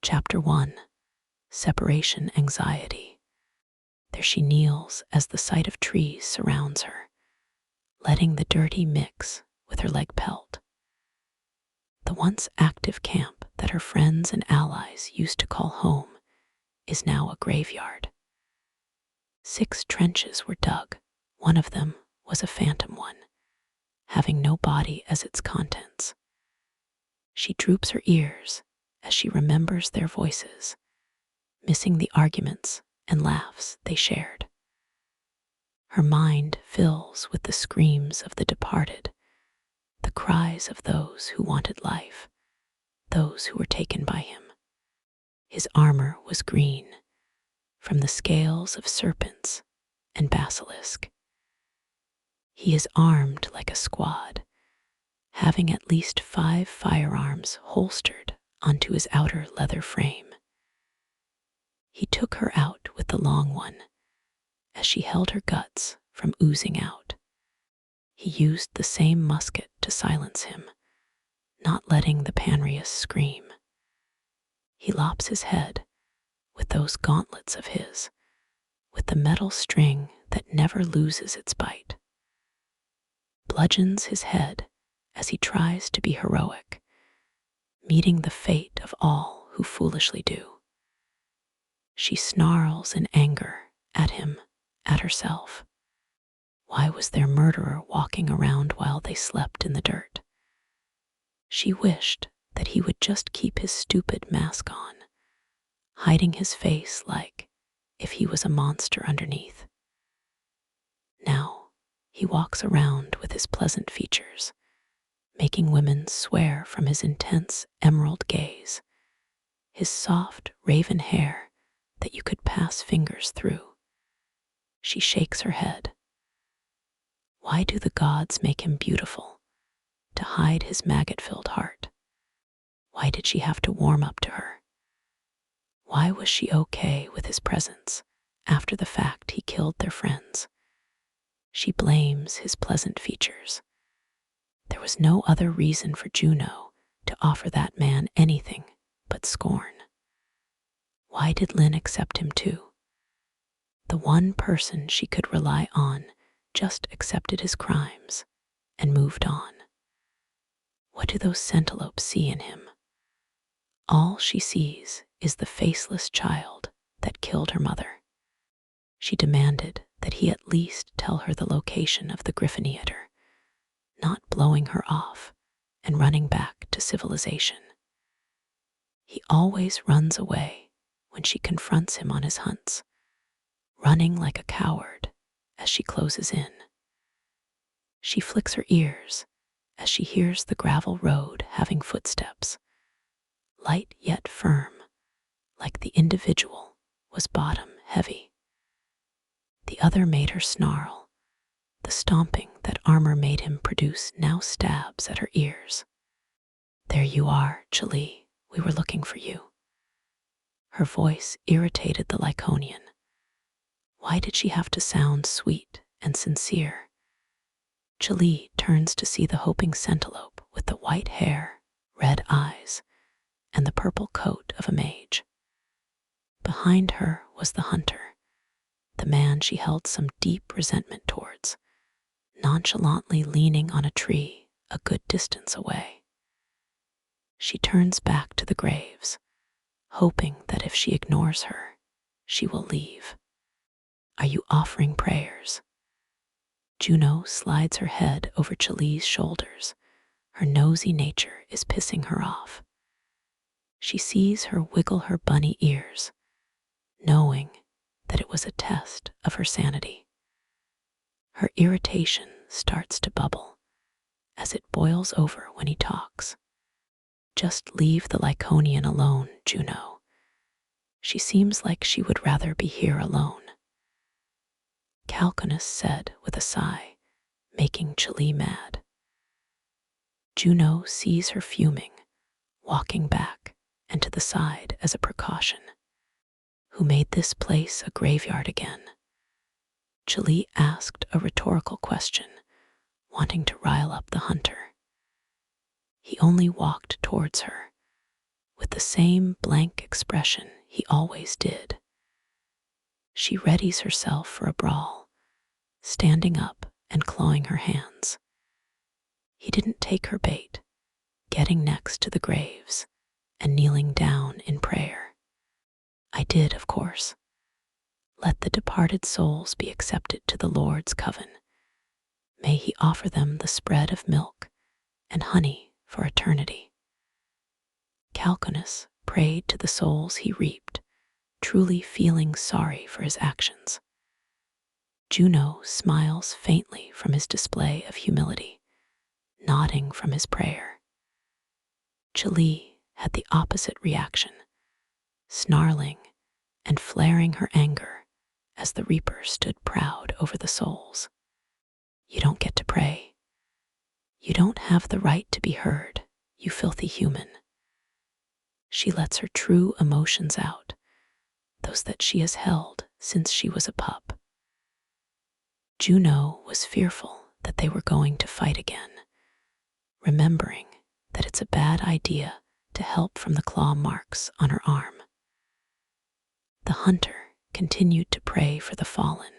Chapter 1. Separation Anxiety. There she kneels as the sight of trees surrounds her, letting the dirty mix with her leg pelt. The once active camp that her friends and allies used to call home is now a graveyard. 6 trenches were dug. One of them was a phantom one, having no body as its contents. She droops her ears as she remembers their voices, missing the arguments and laughs they shared. Her mind fills with the screams of the departed, the cries of those who wanted life, those who were taken by him. His armor was green, from the scales of serpents and basilisk. He is armed like a squad, having at least 5 firearms holstered onto his outer leather frame. He took her out with the long one, as she held her guts from oozing out. He used the same musket to silence him, not letting the Panrius scream. He lops his head with those gauntlets of his, with the metal string that never loses its bite. Bludgeons his head as he tries to be heroic, meeting the fate of all who foolishly do. She snarls in anger at him, at herself. Why was their murderer walking around while they slept in the dirt? She wished that he would just keep his stupid mask on, hiding his face like if he was a monster underneath. Now he walks around with his pleasant features, making women swear from his intense emerald gaze, his soft raven hair that you could pass fingers through. She shakes her head. Why do the gods make him beautiful, to hide his maggot-filled heart? Why did she have to warm up to her? Why was she okay with his presence after the fact he killed their friends? She blames his pleasant features. There was no other reason for Juno to offer that man anything but scorn. Why did Lynn accept him too? The one person she could rely on just accepted his crimes and moved on. What do those centelopes see in him? All she sees is the faceless child that killed her mother. She demanded that he at least tell her the location of the Griffiniator, not blowing her off and running back to civilization. He always runs away when she confronts him on his hunts, running like a coward as she closes in. She flicks her ears as she hears the gravel road having footsteps, light yet firm, like the individual was bottom heavy. The other made her snarl. The stomping that armor made him produce now stabs at her ears. There you are, Tulee. We were looking for you. Her voice irritated the Lyconian. Why did she have to sound sweet and sincere? Tulee turns to see the hoping centelope with the white hair, red eyes, and the purple coat of a mage. Behind her was the hunter, the man she held some deep resentment towards, nonchalantly leaning on a tree a good distance away. She turns back to the graves, hoping that if she ignores her, she will leave. Are you offering prayers? Juno slides her head over Tulee's shoulders. Her nosy nature is pissing her off. She sees her wiggle her bunny ears, knowing that it was a test of her sanity. Her irritation starts to bubble as it boils over when he talks. Just leave the Lyconian alone, Juno. She seems like she would rather be here alone. Calcanus said with a sigh, making Tulee mad. Juno sees her fuming, walking back and to the side as a precaution. Who made this place a graveyard again? Tulee asked a rhetorical question, wanting to rile up the hunter. He only walked towards her, with the same blank expression he always did. She readies herself for a brawl, standing up and clawing her hands. He didn't take her bait, getting next to the graves and kneeling down in prayer. I did, of course. Let the departed souls be accepted to the Lord's coven. May he offer them the spread of milk and honey for eternity. Calchonus prayed to the souls he reaped, truly feeling sorry for his actions. Juno smiles faintly from his display of humility, nodding from his prayer. Tulee had the opposite reaction, snarling and flaring her anger as the reaper stood proud over the souls. You don't get to pray. You don't have the right to be heard, you filthy human. She lets her true emotions out, those that she has held since she was a pup. Juno was fearful that they were going to fight again, remembering that it's a bad idea to help from the claw marks on her arm. The hunter continued to pray for the fallen,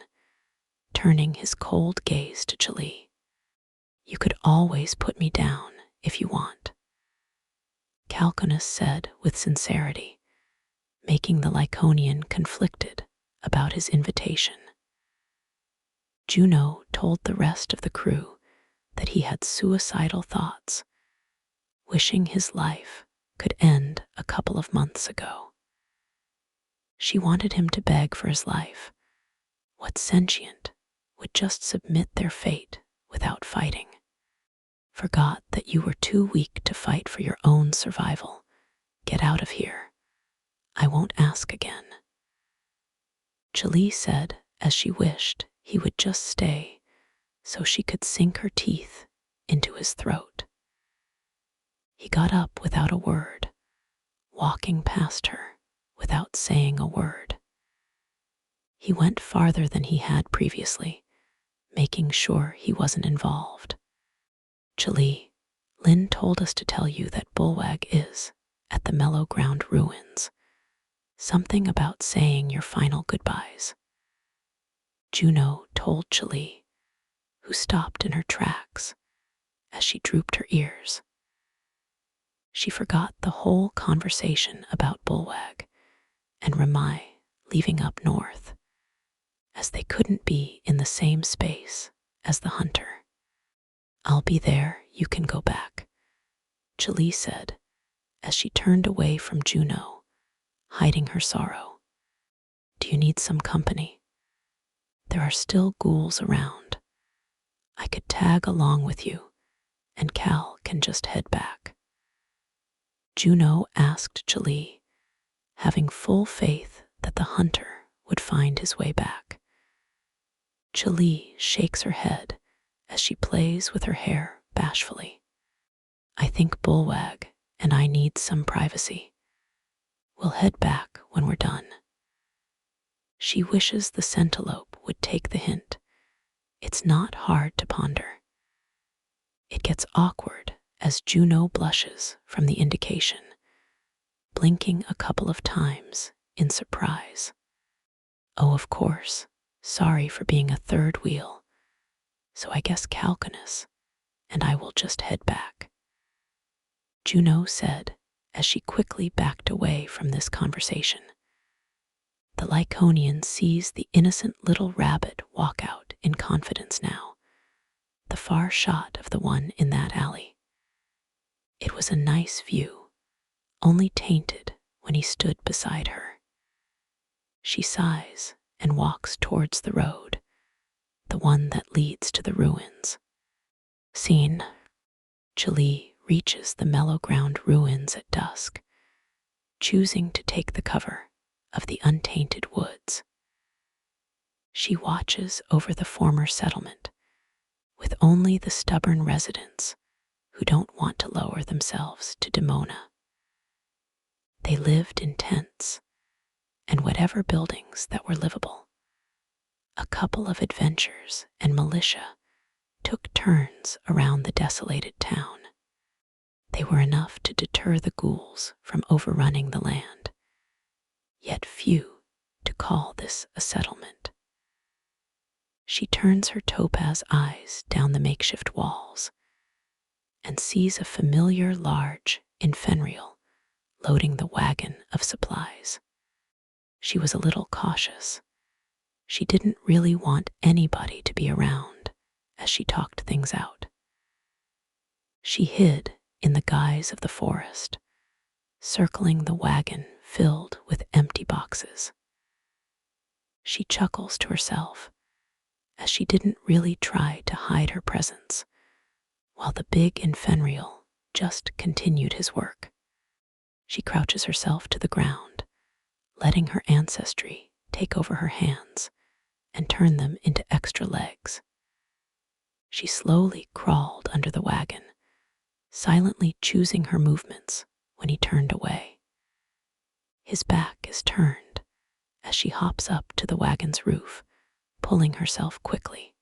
turning his cold gaze to Tulee. You could always put me down if you want, Calchonus said with sincerity, making the Lyconian conflicted about his invitation. Juno told the rest of the crew that he had suicidal thoughts, wishing his life could end a couple of months ago. She wanted him to beg for his life. What sentient would just submit their fate without fighting? Forgot that you were too weak to fight for your own survival. Get out of here. I won't ask again. Tulee said as she wished he would just stay so she could sink her teeth into his throat. He got up without a word, walking past her without saying a word. He went farther than he had previously, making sure he wasn't involved. Tulee, Lynn told us to tell you that Bulwag is at the Mellow Ground ruins. Something about saying your final goodbyes. Juno told Tulee, who stopped in her tracks as she drooped her ears. She forgot the whole conversation about Bulwag and Ramai leaving up north, as they couldn't be in the same space as the hunter. I'll be there, you can go back, Tulee said as she turned away from Juno, hiding her sorrow. Do you need some company? There are still ghouls around. I could tag along with you, and Cal can just head back. Juno asked Tulee, having full faith that the hunter would find his way back. Tulee shakes her head as she plays with her hair bashfully. I think Bulwag and I need some privacy. We'll head back when we're done. She wishes the centilope would take the hint. It's not hard to ponder. It gets awkward as Juno blushes from the indication, blinking a couple of times in surprise. Oh, of course, sorry for being a third wheel. So I guess Calchonus and I will just head back, Juno said as she quickly backed away from this conversation. The Lyconian sees the innocent little rabbit walk out in confidence now, the far shot of the one in that alley. It was a nice view, only tainted when he stood beside her. She sighs and walks towards the road, the one that leads to the ruins. Scene. Tulee reaches the Mellow Ground ruins at dusk, choosing to take the cover of the untainted woods. She watches over the former settlement, with only the stubborn residents who don't want to lower themselves to Demona. They lived in tents and whatever buildings that were livable. A couple of adventurers and militia took turns around the desolated town. They were enough to deter the ghouls from overrunning the land, yet few to call this a settlement. She turns her topaz eyes down the makeshift walls and sees a familiar large infenrial loading the wagon of supplies. She was a little cautious. She didn't really want anybody to be around as she talked things out. She hid in the guise of the forest, circling the wagon filled with empty boxes. She chuckles to herself as she didn't really try to hide her presence, while the big infenrial just continued his work. She crouches herself to the ground, letting her ancestry take over her hands and turn them into extra legs. She slowly crawled under the wagon, silently choosing her movements when he turned away. His back is turned as she hops up to the wagon's roof, pulling herself quickly.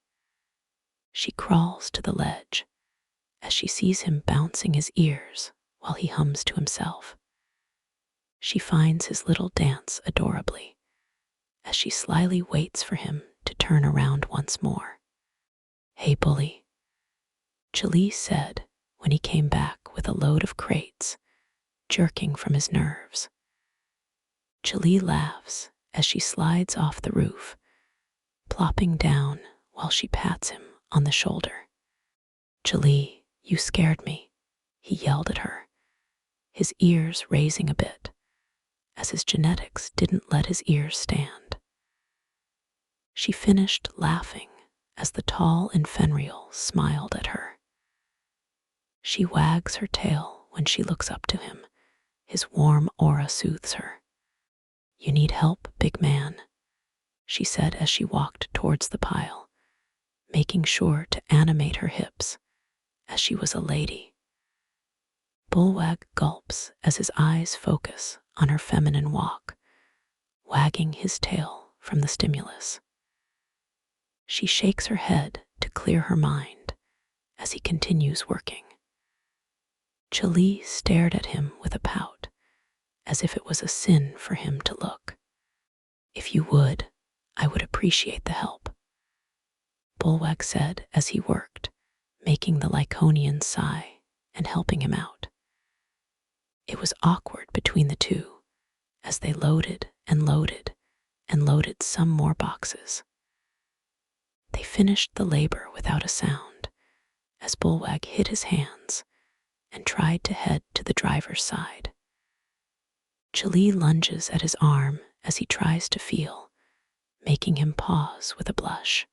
She crawls to the ledge as she sees him bouncing his ears while he hums to himself. She finds his little dance adorably as she slyly waits for him to turn around once more. "Hey, bully," Tulee said when he came back with a load of crates, jerking from his nerves. Tulee laughs as she slides off the roof, plopping down while she pats him on the shoulder. "Tulee, you scared me," he yelled at her, his ears raising a bit, as his genetics didn't let his ears stand. She finished laughing as the tall infenrial smiled at her. She wags her tail when she looks up to him. His warm aura soothes her. "You need help, big man," she said as she walked towards the pile, making sure to animate her hips as she was a lady. Bullwag gulps as his eyes focus on her feminine walk, wagging his tail from the stimulus. She shakes her head to clear her mind as he continues working. Tulee stared at him with a pout, as if it was a sin for him to look. "If you would, I would appreciate the help," Bullwag said as he worked, making the Lyconian sigh and helping him out. It was awkward between the two as they loaded and loaded and loaded some more boxes. They finished the labor without a sound as Bullwag hid his hands and tried to head to the driver's side. Tulee lunges at his arm as he tries to feel, making him pause with a blush.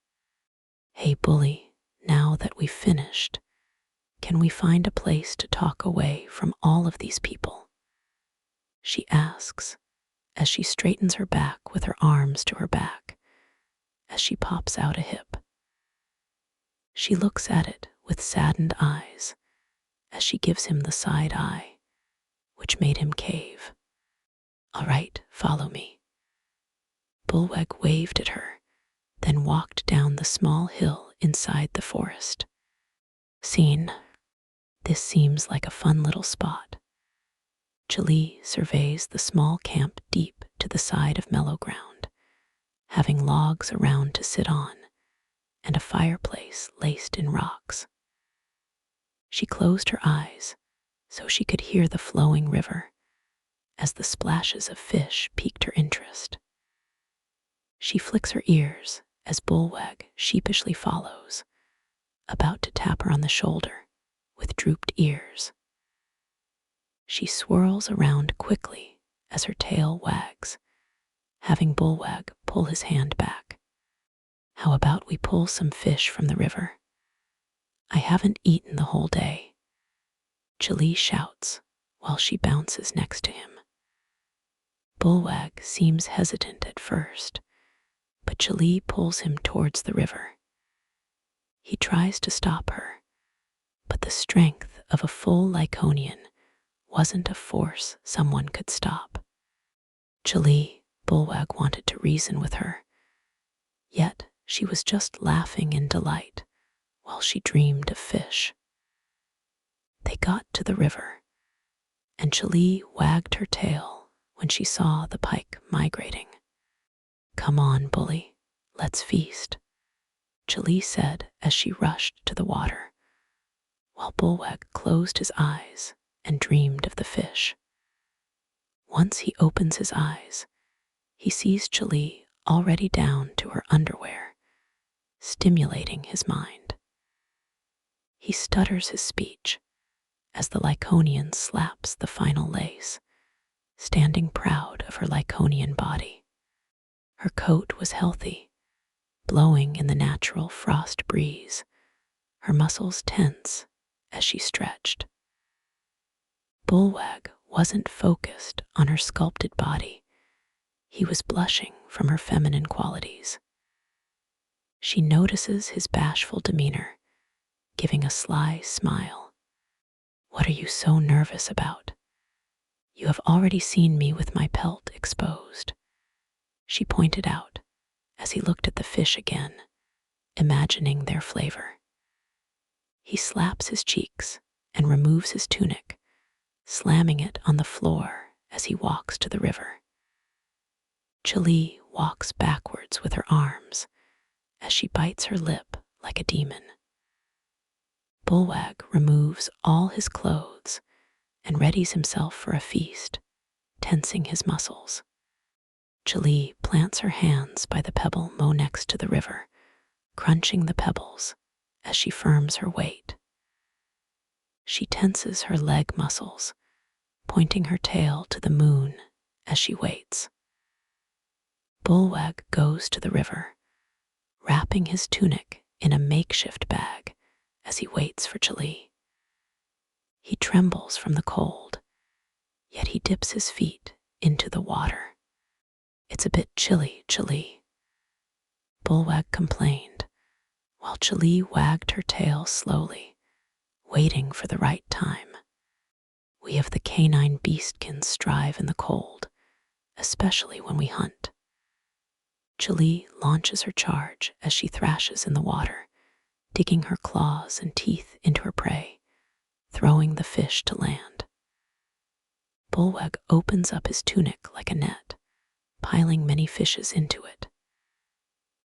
"Hey, bully, now that we've finished, can we find a place to talk away from all of these people?" she asks as she straightens her back with her arms to her back as she pops out a hip. She looks at it with saddened eyes as she gives him the side eye, which made him cave. "All right, follow me." Bullwag waved at her, then walked down the small hill inside the forest. Scene. This seems like a fun little spot. Tulee surveys the small camp deep to the side of mellow ground, having logs around to sit on and a fireplace laced in rocks. She closed her eyes so she could hear the flowing river as the splashes of fish piqued her interest. She flicks her ears as Bullwag sheepishly follows, about to tap her on the shoulder with drooped ears. She swirls around quickly as her tail wags, having Bullwag pull his hand back. "How about we pull some fish from the river? I haven't eaten the whole day," Tulee shouts while she bounces next to him. Bullwag seems hesitant at first, but Tulee pulls him towards the river. He tries to stop her, but the strength of a full Lyconian wasn't a force someone could stop. Tulee, Bullwag wanted to reason with her, yet she was just laughing in delight while she dreamed of fish. They got to the river, and Tulee wagged her tail when she saw the pike migrating. "Come on, bully, let's feast," Tulee said as she rushed to the water, while Bullwag closed his eyes and dreamed of the fish. Once he opens his eyes, he sees Tulee already down to her underwear, stimulating his mind. He stutters his speech as the Lyconian slaps the final lace, standing proud of her Lyconian body. Her coat was healthy, blowing in the natural frost breeze, her muscles tense as she stretched. Bullwag wasn't focused on her sculpted body. He was blushing from her feminine qualities. She notices his bashful demeanor, giving a sly smile. "What are you so nervous about? You have already seen me with my pelt exposed," she pointed out as he looked at the fish again, imagining their flavor. He slaps his cheeks and removes his tunic, slamming it on the floor as he walks to the river. Tulee walks backwards with her arms as she bites her lip like a demon. Bullwag removes all his clothes and readies himself for a feast, tensing his muscles. Tulee plants her hands by the pebble mow next to the river, crunching the pebbles as she firms her weight. She tenses her leg muscles, pointing her tail to the moon as she waits. Bullwag goes to the river, wrapping his tunic in a makeshift bag as he waits for Tulee. He trembles from the cold, yet he dips his feet into the water. "It's a bit chilly, Tulee," Bullwag complained, while Tulee wagged her tail slowly, waiting for the right time. "We of the canine beastkins strive in the cold, especially when we hunt." Tulee launches her charge as she thrashes in the water, digging her claws and teeth into her prey, throwing the fish to land. Bullwag opens up his tunic like a net, piling many fishes into it.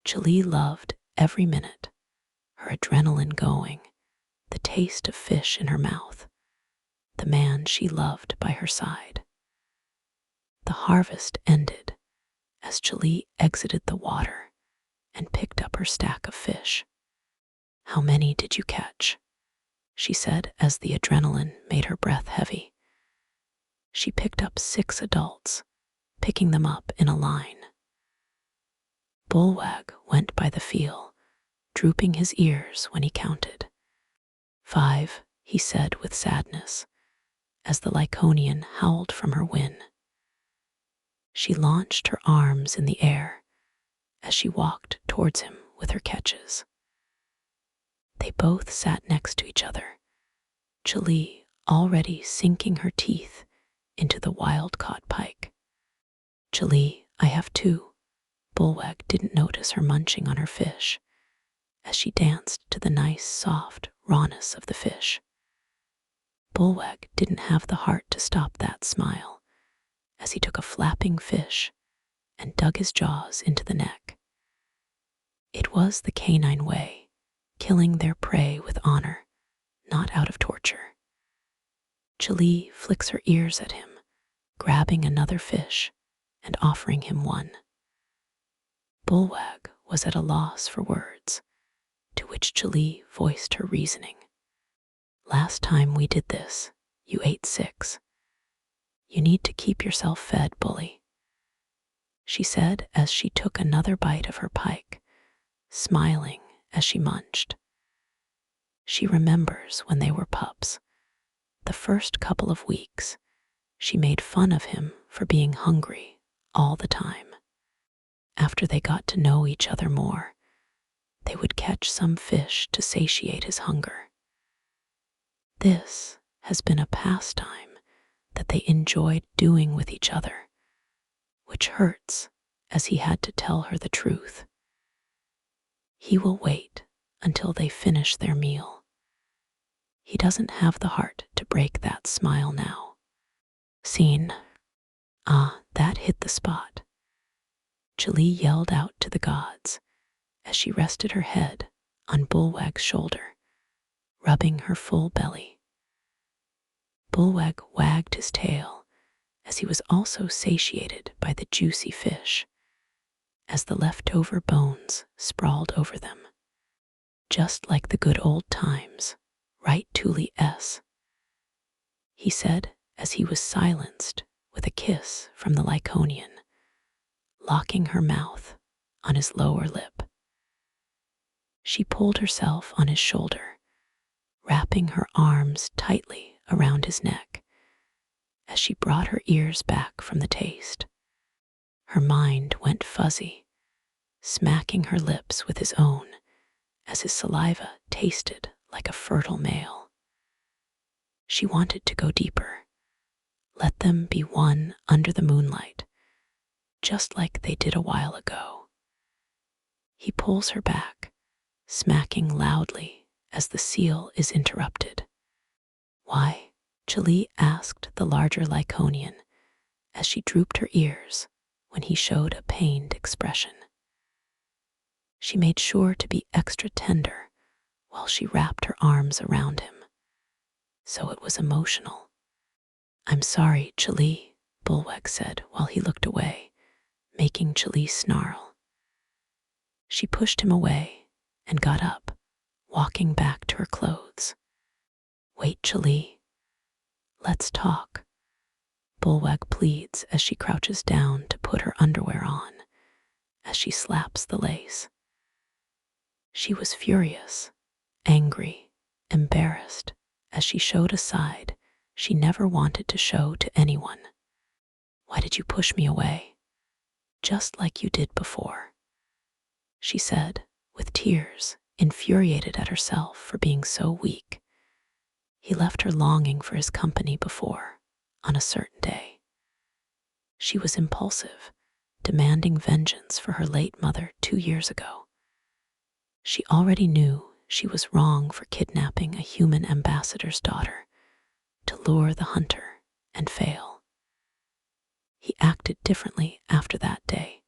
Tulee loved every minute, her adrenaline going, the taste of fish in her mouth, the man she loved by her side. The harvest ended as Tulee exited the water and picked up her stack of fish. "How many did you catch?" she said as the adrenaline made her breath heavy. She picked up 6 adults, picking them up in a line. Bullwag went by the feel, drooping his ears when he counted. 5, he said with sadness, as the Lyconian howled from her win. She launched her arms in the air as she walked towards him with her catches. They both sat next to each other, Tulee already sinking her teeth into the wild-caught pike. "Tulee, I have 2. Bullwag didn't notice her munching on her fish as she danced to the nice, soft rawness of the fish. Bullwag didn't have the heart to stop that smile as he took a flapping fish and dug his jaws into the neck. It was the canine way, killing their prey with honor, not out of torture. Tulee flicks her ears at him, grabbing another fish and offering him one. Bullwag was at a loss for words, to which Tulee voiced her reasoning. "Last time we did this, you ate 6. You need to keep yourself fed, bully," she said as she took another bite of her pike, smiling as she munched. She remembers when they were pups. The first couple of weeks, she made fun of him for being hungry all the time. After they got to know each other more, they would catch some fish to satiate his hunger. This has been a pastime that they enjoyed doing with each other, which hurts as he had to tell her the truth. He will wait until they finish their meal. He doesn't have the heart to break that smile now. Scene. Ah, that hit the spot. Tulee yelled out to the gods as she rested her head on Bulwag's shoulder, rubbing her full belly. Bulwag wagged his tail as he was also satiated by the juicy fish, as the leftover bones sprawled over them. Just like the good old times, right, Tulee S? He said as he was silenced with a kiss from the Lyconian, locking her mouth on his lower lip. She pulled herself on his shoulder, wrapping her arms tightly around his neck as she brought her ears back from the taste. Her mind went fuzzy, smacking her lips with his own as his saliva tasted like a fertile male. She wanted to go deeper, let them be one under the moonlight, just like they did a while ago. He pulls her back, smacking loudly as the seal is interrupted. Why? Tulee asked the larger Lyconian as she drooped her ears when he showed a pained expression. She made sure to be extra tender while she wrapped her arms around him, so it was emotional. I'm sorry, Tulee, Bulwag said while he looked away, making Tulee snarl. She pushed him away and got up, walking back to her clothes. Wait, Tulee. Let's talk, Bulwag pleads as she crouches down to put her underwear on, as she slaps the lace. She was furious, angry, embarrassed, as she showed a side she never wanted to show to anyone. Why did you push me away? Just like you did before, she said, with tears, infuriated at herself for being so weak. He left her longing for his company before, on a certain day. She was impulsive, demanding vengeance for her late mother 2 years ago. She already knew she was wrong for kidnapping a human ambassador's daughter to lure the hunter and fail. He acted differently after that day,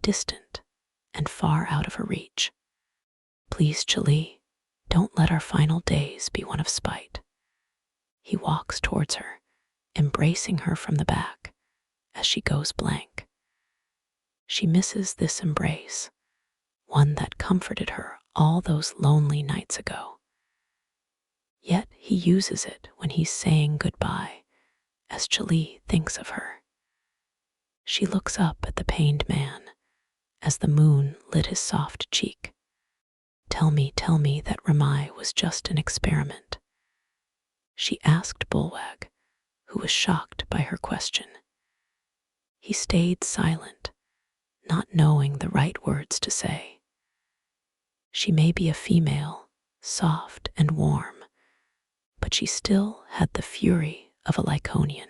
distant and far out of her reach. Please, Tulee, don't let our final days be one of spite. He walks towards her, embracing her from the back as she goes blank. She misses this embrace, one that comforted her all those lonely nights ago. Yet he uses it when he's saying goodbye, as Tulee thinks of her. She looks up at the pained man as the moon lit his soft cheek. Tell me that Ramai was just an experiment, she asked Bulwag, who was shocked by her question. He stayed silent, not knowing the right words to say. She may be a female, soft and warm, but she still had the fury of a Lyconian.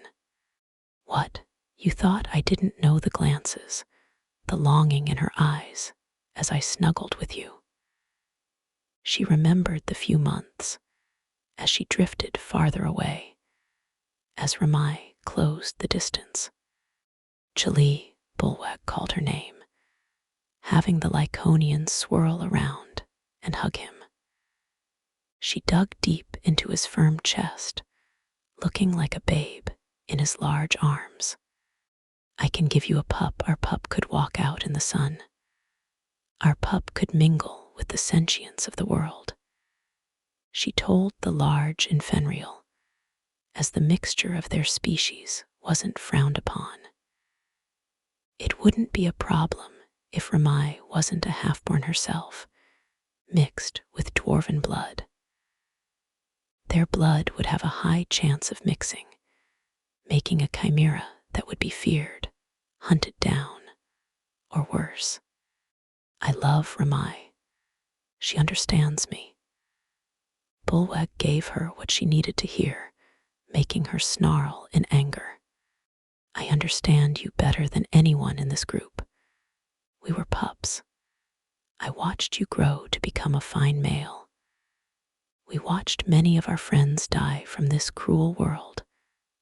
What? You thought I didn't know the glances, the longing in her eyes as I snuggled with you? She remembered the few months as she drifted farther away, as Ramai closed the distance. Tulee, Bulwag called her name, having the Lyconian swirl around and hug him. She dug deep into his firm chest, looking like a babe in his large arms. I can give you a pup. Our pup could walk out in the sun. Our pup could mingle with the sentience of the world, she told the large infenrial, as the mixture of their species wasn't frowned upon. It wouldn't be a problem if Ramai wasn't a half-born herself, mixed with dwarven blood. Their blood would have a high chance of mixing, making a chimera that would be feared, hunted down, or worse. I love Ramai. She understands me. Bulwag gave her what she needed to hear, making her snarl in anger. I understand you better than anyone in this group. We were pups. I watched you grow to become a fine male. We watched many of our friends die from this cruel world,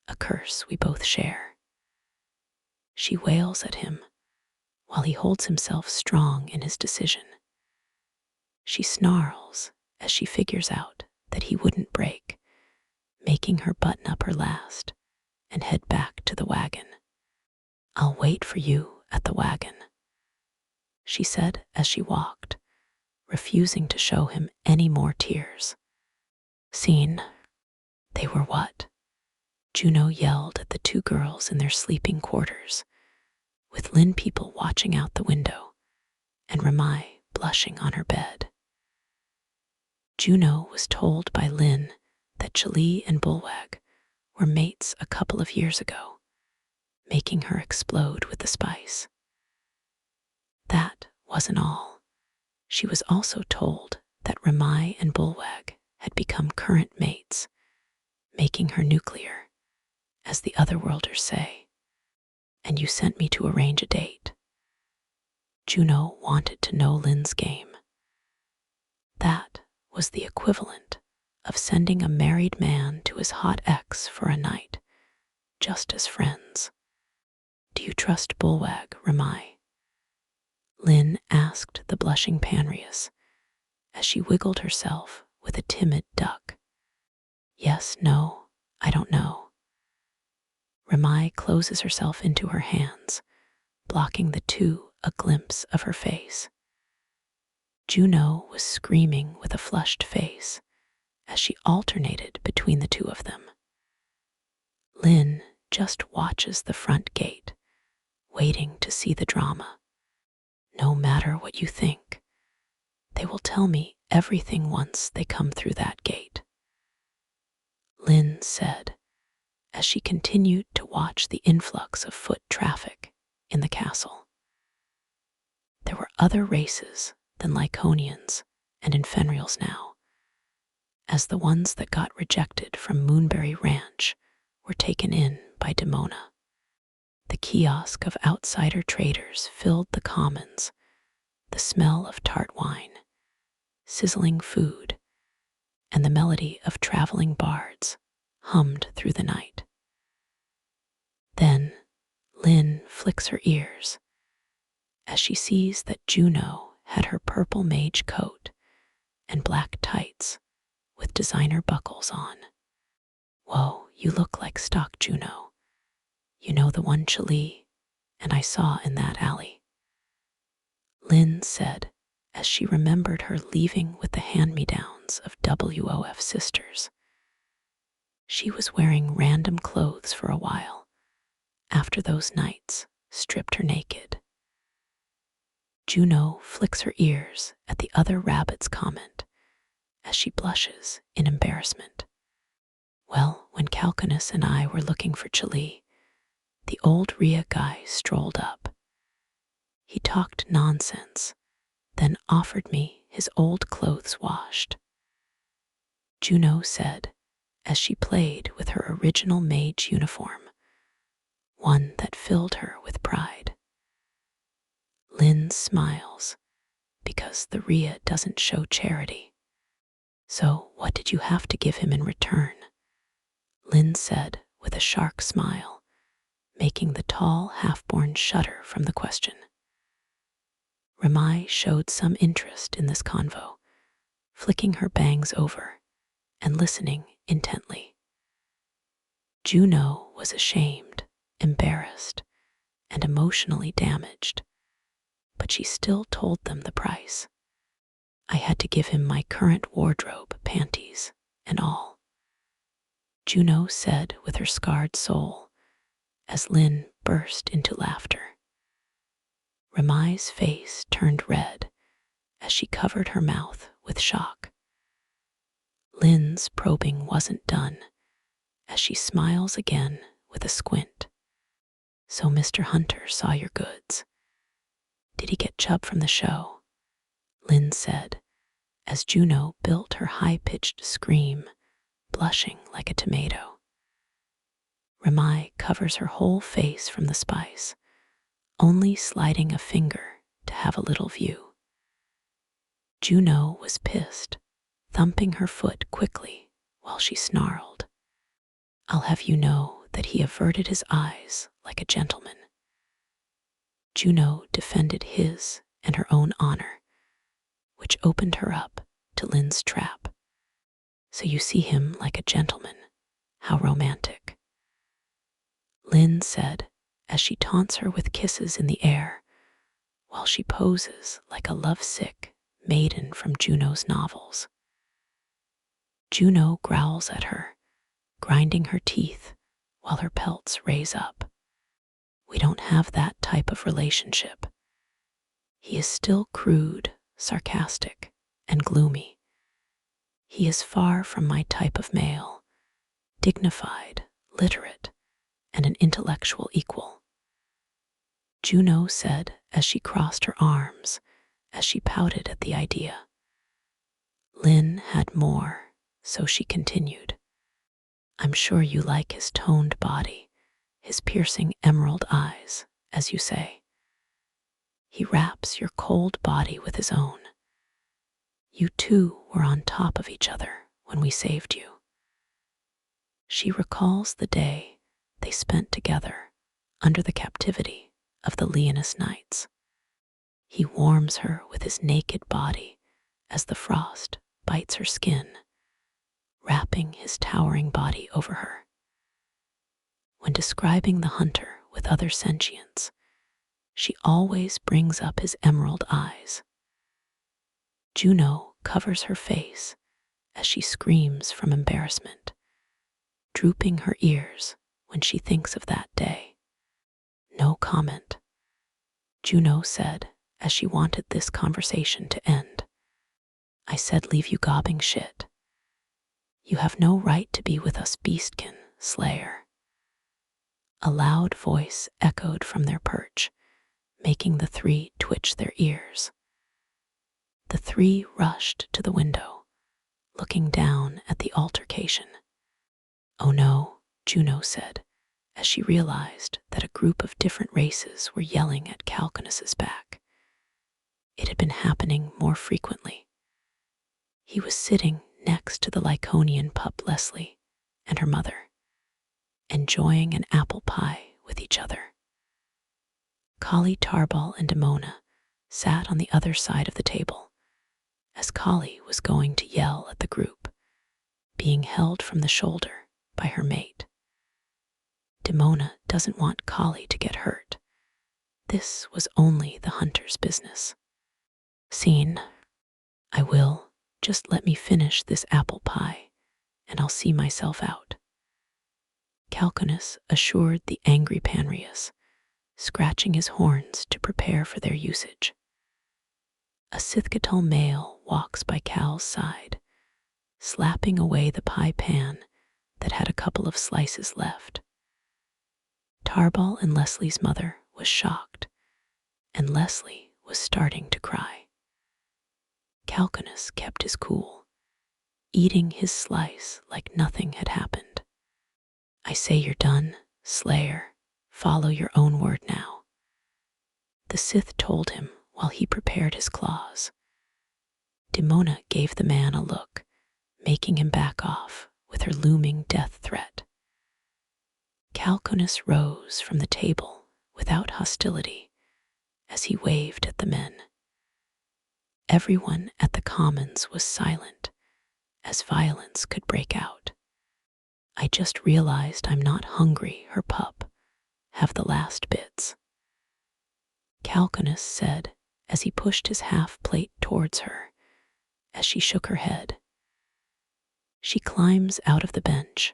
a curse we both share. She wails at him while he holds himself strong in his decision. She snarls as she figures out that he wouldn't break, making her button up her last and head back to the wagon. "I'll wait for you at the wagon," she said as she walked, refusing to show him any more tears. Scene. They were what? Juno yelled at the two girls in their sleeping quarters, with Lynn people watching out the window and Ramai blushing on her bed. Juno was told by Lynn that Tulee and Bulwag were mates a couple of years ago, making her explode with the spice. That wasn't all. She was also told that Ramai and Bulwag had become current mates, making her nuclear, as the otherworlders say. "And you sent me to arrange a date." Juno wanted to know Lynn's game. That was the equivalent of sending a married man to his hot ex for a night, just as friends. "Do you trust Bulwag, Ramai?" Lynn asked the blushing Panrius as she wiggled herself with a timid duck. "Yes, no, I don't know." Ramai closes herself into her hands, blocking the two a glimpse of her face. Juno was screaming with a flushed face as she alternated between the two of them. Lynn just watches the front gate, waiting to see the drama. "No matter what you think, they will tell me everything once they come through that gate," Lynn said as she continued to watch the influx of foot traffic in the castle. There were other races than Lyconians and Infenreals now, as the ones that got rejected from Moonberry Ranch were taken in by Demona. The kiosk of outsider traders filled the commons, the smell of tart wine, sizzling food, and the melody of traveling bards hummed through the night. Then Lynn flicks her ears as she sees that Juno had her purple mage coat and black tights with designer buckles on. "Whoa, you look like stock Juno. You know, the one Tulee and I saw in that alley," Lynn said as she remembered her leaving with the hand-me-downs of WOF sisters. She was wearing random clothes for a while after those nights stripped her naked. Juno flicks her ears at the other rabbit's comment as she blushes in embarrassment. "Well, when Calcanus and I were looking for Tulee, the old Rhea guy strolled up. He talked nonsense, then offered me his old clothes washed," Juno said as she played with her original mage uniform, one that filled her with pride. Lynn smiles because the Rhea doesn't show charity. "So what did you have to give him in return?" Lynn said with a shark smile, making the tall half-born shudder from the question. Ramai showed some interest in this convo, flicking her bangs over and listening intently. Juno was ashamed, embarrassed, and emotionally damaged, but she still told them the price. "I had to give him my current wardrobe, panties, and all," Juno said with her scarred soul as Lynn burst into laughter. Ramai's face turned red as she covered her mouth with shock. Lynn's probing wasn't done as she smiles again with a squint. "So Mr. Hunter saw your goods. Did he get chub from the show?" Lynn said as Juno built her high-pitched scream, blushing like a tomato. Ramai covers her whole face from the spice, only sliding a finger to have a little view. Juno was pissed, thumping her foot quickly while she snarled. I'll have you know that he averted his eyes like a gentleman. Juno defended his and her own honor, which opened her up to Lin's trap. So you see him like a gentleman. How romantic. Lin said as she taunts her with kisses in the air while she poses like a lovesick maiden from Juno's novels. Juno growls at her, grinding her teeth while her pelts raise up. We don't have that type of relationship. He is still crude, sarcastic, and gloomy. He is far from my type of male, dignified, literate, and an intellectual equal. Juno said as she crossed her arms, as she pouted at the idea. Lin had more, so she continued. I'm sure you like his toned body, his piercing emerald eyes, as you say. He wraps your cold body with his own. You two were on top of each other when we saved you. She recalls the day they spent together under the captivity of the Leoness Knights. He warms her with his naked body as the frost bites her skin, wrapping his towering body over her. When describing the hunter with other sentients, she always brings up his emerald eyes. Juno covers her face as she screams from embarrassment, drooping her ears when she thinks of that day. No comment. Juno said as she wanted this conversation to end. I said leave you gobbing shit. You have no right to be with us beastkin, slayer. A loud voice echoed from their perch, making the three twitch their ears. The three rushed to the window, looking down at the altercation. Oh no, Juno said, as she realized that a group of different races were yelling at Calcanus's back. It had been happening more frequently. He was sitting next to the Lyconian pup Leslie and her mother, enjoying an apple pie with each other. Collie Tarball and Demona sat on the other side of the table, as Collie was going to yell at the group, being held from the shoulder by her mate. Demona doesn't want Collie to get hurt. This was only the hunter's business. Scene. I will. Just let me finish this apple pie, and I'll see myself out. Calcanus assured the angry Panrius, scratching his horns to prepare for their usage. A Sithcatul male walks by Cal's side, slapping away the pie pan that had a couple of slices left. Tarball and Leslie's mother was shocked, and Leslie was starting to cry. Calcanus kept his cool, eating his slice like nothing had happened. I say you're done, Slayer. Follow your own word now. The Sith told him while he prepared his claws. Demona gave the man a look, making him back off with her looming death threat. Calcanus rose from the table without hostility as he waved at the men. Everyone at the commons was silent, as violence could break out. I just realized I'm not hungry, her pup. Have the last bits. Calcanus said as he pushed his half plate towards her, as she shook her head. She climbs out of the bench,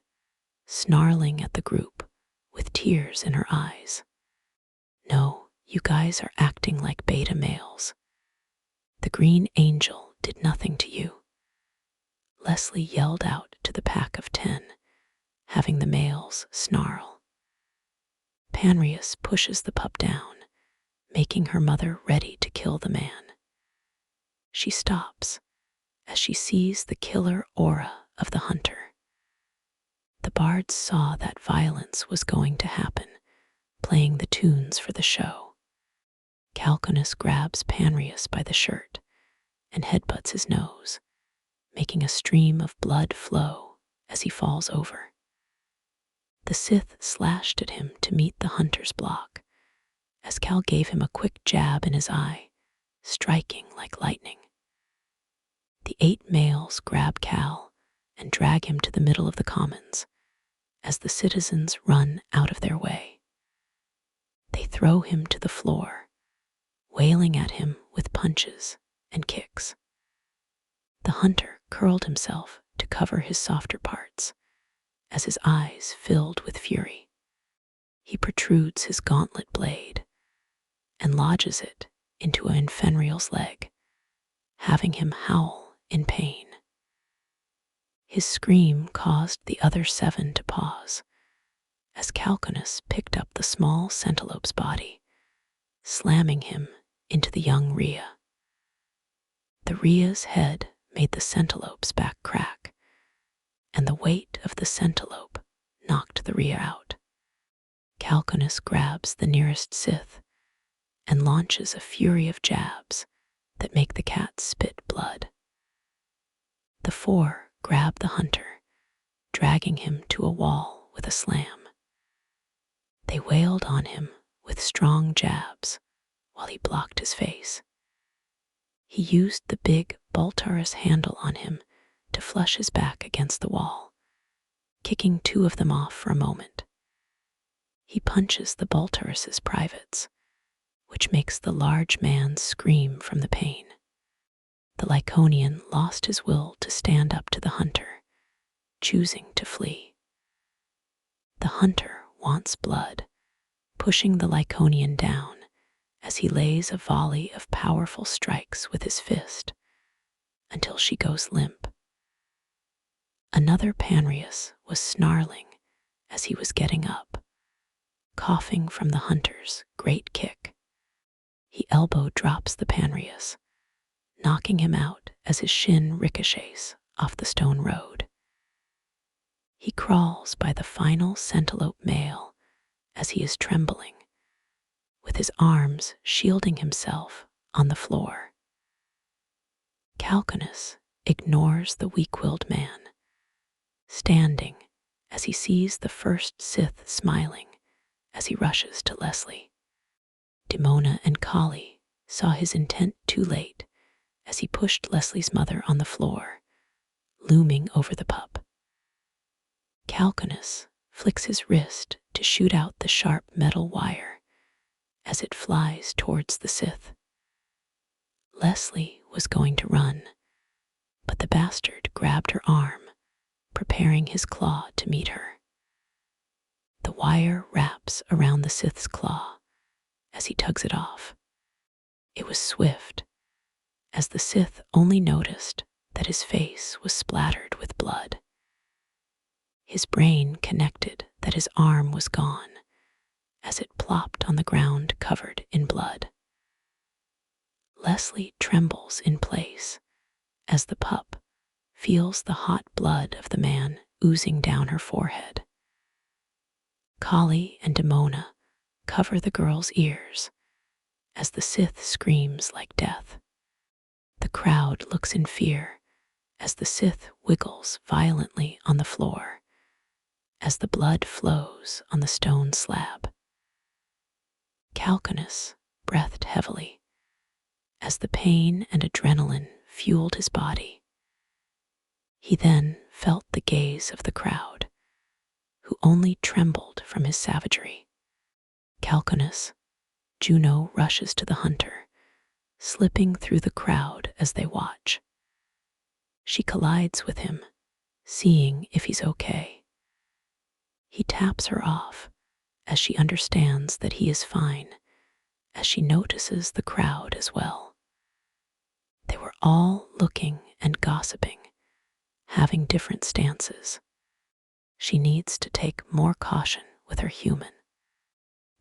snarling at the group with tears in her eyes. No, you guys are acting like beta males. The Green Angel did nothing to you. Leslie yelled out to the pack of 10, having the males snarl. Panrius pushes the pup down, making her mother ready to kill the man. She stops as she sees the killer aura of the hunter. The bards saw that violence was going to happen, playing the tunes for the show. Calcanus grabs Panrius by the shirt and headbutts his nose, making a stream of blood flow as he falls over. The Sith slashed at him to meet the hunter's block, as Cal gave him a quick jab in his eye, striking like lightning. The 8 males grab Cal and drag him to the middle of the commons, as the citizens run out of their way. They throw him to the floor, wailing at him with punches and kicks. The hunter curled himself to cover his softer parts, as his eyes filled with fury. He protrudes his gauntlet blade and lodges it into Infenriel's leg, having him howl in pain. His scream caused the other 7 to pause, as Calcanus picked up the small Centilope's body, slamming him into the young Rhea. The Rhea's head made the Centilope's back crack, and the weight of the Centilope knocked the Rhea out. Calcanus grabs the nearest Sith and launches a fury of jabs that make the cat spit blood. The 4 grab the hunter, dragging him to a wall with a slam. They wailed on him with strong jabs while he blocked his face. He used the big Baltarus handle on him to flush his back against the wall, kicking 2 of them off for a moment. He punches the Baltarus's privates, which makes the large man scream from the pain. The Lyconian lost his will to stand up to the hunter, choosing to flee. The hunter wants blood, pushing the Lyconian down as he lays a volley of powerful strikes with his fist until she goes limp. Another Panrius was snarling as he was getting up, coughing from the hunter's great kick. He elbow drops the Panrius, knocking him out as his shin ricochets off the stone road. He crawls by the final Centilope male as he is trembling, with his arms shielding himself on the floor. Calcanus ignores the weak-willed man, standing as he sees the first Sith smiling as he rushes to Leslie. Demona and Kali saw his intent too late as he pushed Leslie's mother on the floor, looming over the pup. Calcanus flicks his wrist to shoot out the sharp metal wire as it flies towards the Sith. Leslie was going to run, but the bastard grabbed her arm, preparing his claw to meet her. The wire wraps around the Sith's claw as he tugs it off. It was swift, as the Sith only noticed that his face was splattered with blood. His brain connected that his arm was gone as it plopped on the ground covered in blood. Leslie trembles in place as the pup feels the hot blood of the man oozing down her forehead. Kali and Demona cover the girl's ears as the Sith screams like death. The crowd looks in fear as the Sith wiggles violently on the floor as the blood flows on the stone slab. Calcanus breathed heavily as the pain and adrenaline fueled his body. He then felt the gaze of the crowd, who only trembled from his savagery. Calcanus, Juno rushes to the hunter, slipping through the crowd as they watch. She collides with him, seeing if he's okay. He taps her off as she understands that he is fine, as she notices the crowd as well. They were all looking and gossiping, having different stances. She needs to take more caution with her human.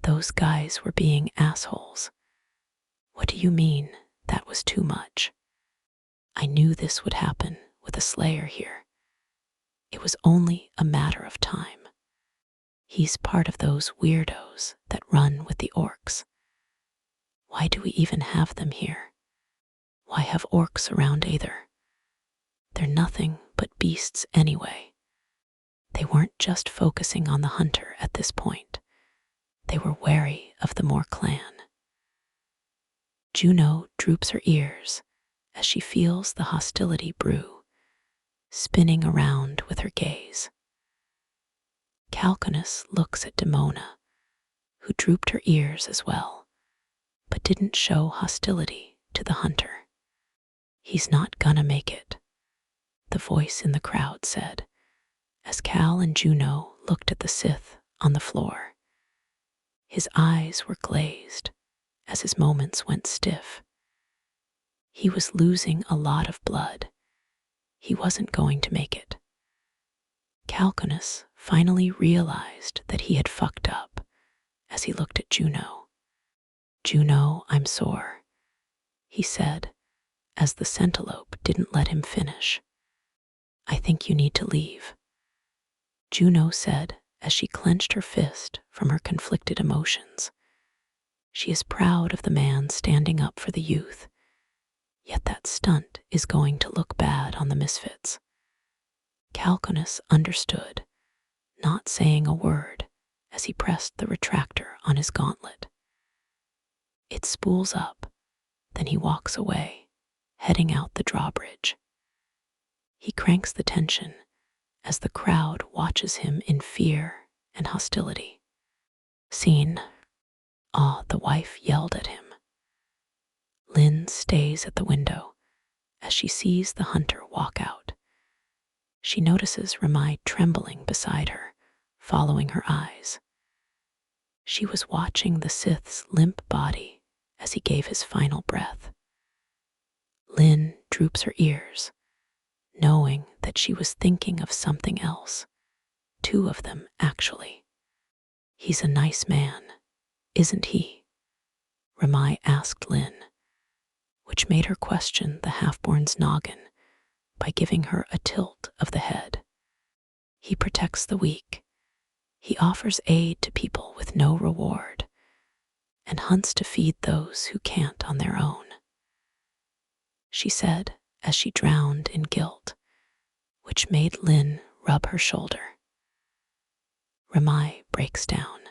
Those guys were being assholes. What do you mean that was too much? I knew this would happen with a Slayer here. It was only a matter of time. He's part of those weirdos that run with the orcs. Why do we even have them here? Why have orcs around either? They're nothing but beasts anyway. They weren't just focusing on the hunter at this point. They were wary of the Moor clan. Juno droops her ears as she feels the hostility brew, spinning around with her gaze. Calcanus looks at Demona, who drooped her ears as well, but didn't show hostility to the hunter. "He's not gonna make it," the voice in the crowd said, as Cal and Juno looked at the Sith on the floor. His eyes were glazed as his movements went stiff. He was losing a lot of blood. He wasn't going to make it. Calcanus finally realized that he had fucked up as he looked at Juno. "Juno, I'm sore," he said, as the centilope didn't let him finish. "I think you need to leave," Juno said as she clenched her fist from her conflicted emotions. She is proud of the man standing up for the youth, yet that stunt is going to look bad on the Misfits. Calcanus understood, not saying a word as he pressed the retractor on his gauntlet. It spools up, then he walks away, heading out the drawbridge. He cranks the tension as the crowd watches him in fear and hostility. "Scene," the wife yelled at him. Lynn stays at the window as she sees the hunter walk out. She notices Ramai trembling beside her, following her eyes. She was watching the Sith's limp body as he gave his final breath. Lynn droops her ears, knowing that she was thinking of something else. Two of them, actually. "He's a nice man, isn't he?" Ramai asked Lynn, which made her question the half-born's noggin by giving her a tilt of the head. "He protects the weak. He offers aid to people with no reward, and hunts to feed those who can't on their own," she said as she drowned in guilt, which made Lynn rub her shoulder. Ramai breaks down,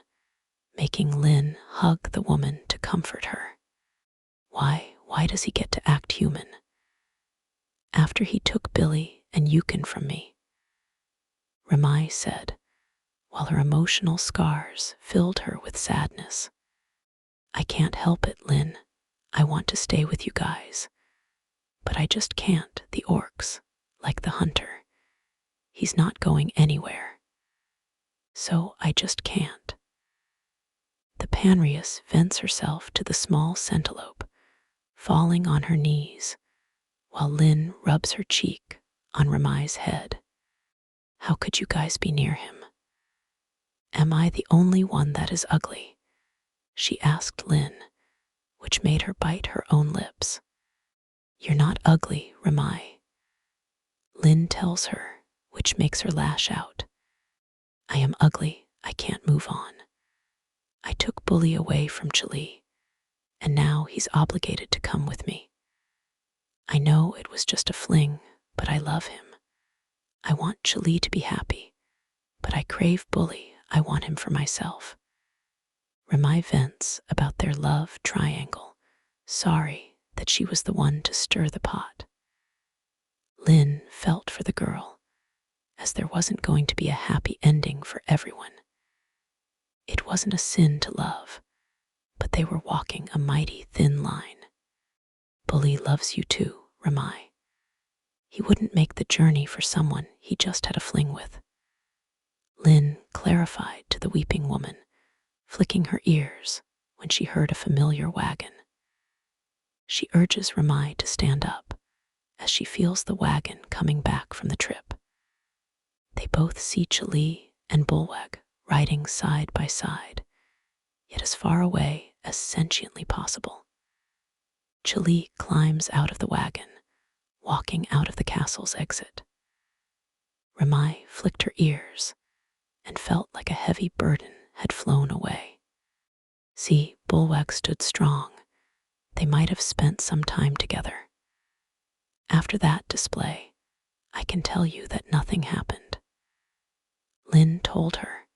making Lynn hug the woman to comfort her. Why does he get to act human? "After he took Billy and Yukon from me," Ramai said, while her emotional scars filled her with sadness. "I can't help it, Lynn. I want to stay with you guys. But I just can't. The orcs, like the hunter. He's not going anywhere. So I just can't." The Panrius vents herself to the small centilope, falling on her knees, while Lynn rubs her cheek on Ramai's head. "How could you guys be near him? Am I the only one that is ugly?" she asked Lynn, which made her bite her own lips. "You're not ugly, Ramai," Lynn tells her, which makes her lash out. "I am ugly. I can't move on. I took Bully away from Tulee, and now he's obligated to come with me. I know it was just a fling, but I love him. I want Tulee to be happy, but I crave Bully. I want him for myself." Ramai vents about their love triangle, sorry that she was the one to stir the pot. Lynn felt for the girl, as there wasn't going to be a happy ending for everyone. It wasn't a sin to love, but they were walking a mighty thin line. "Bully loves you too, Ramai. He wouldn't make the journey for someone he just had a fling with," Lynn clarified to the weeping woman, flicking her ears when she heard a familiar wagon. She urges Ramai to stand up as she feels the wagon coming back from the trip. They both see Tulee and Bulweg riding side by side, yet as far away as sentiently possible. Tulee climbs out of the wagon, walking out of the castle's exit. Ramai flicked her ears and felt like a heavy burden had flown away. See, Bulweg stood strong. They might have spent some time together. After that display, I can tell you that nothing happened," Lynn told her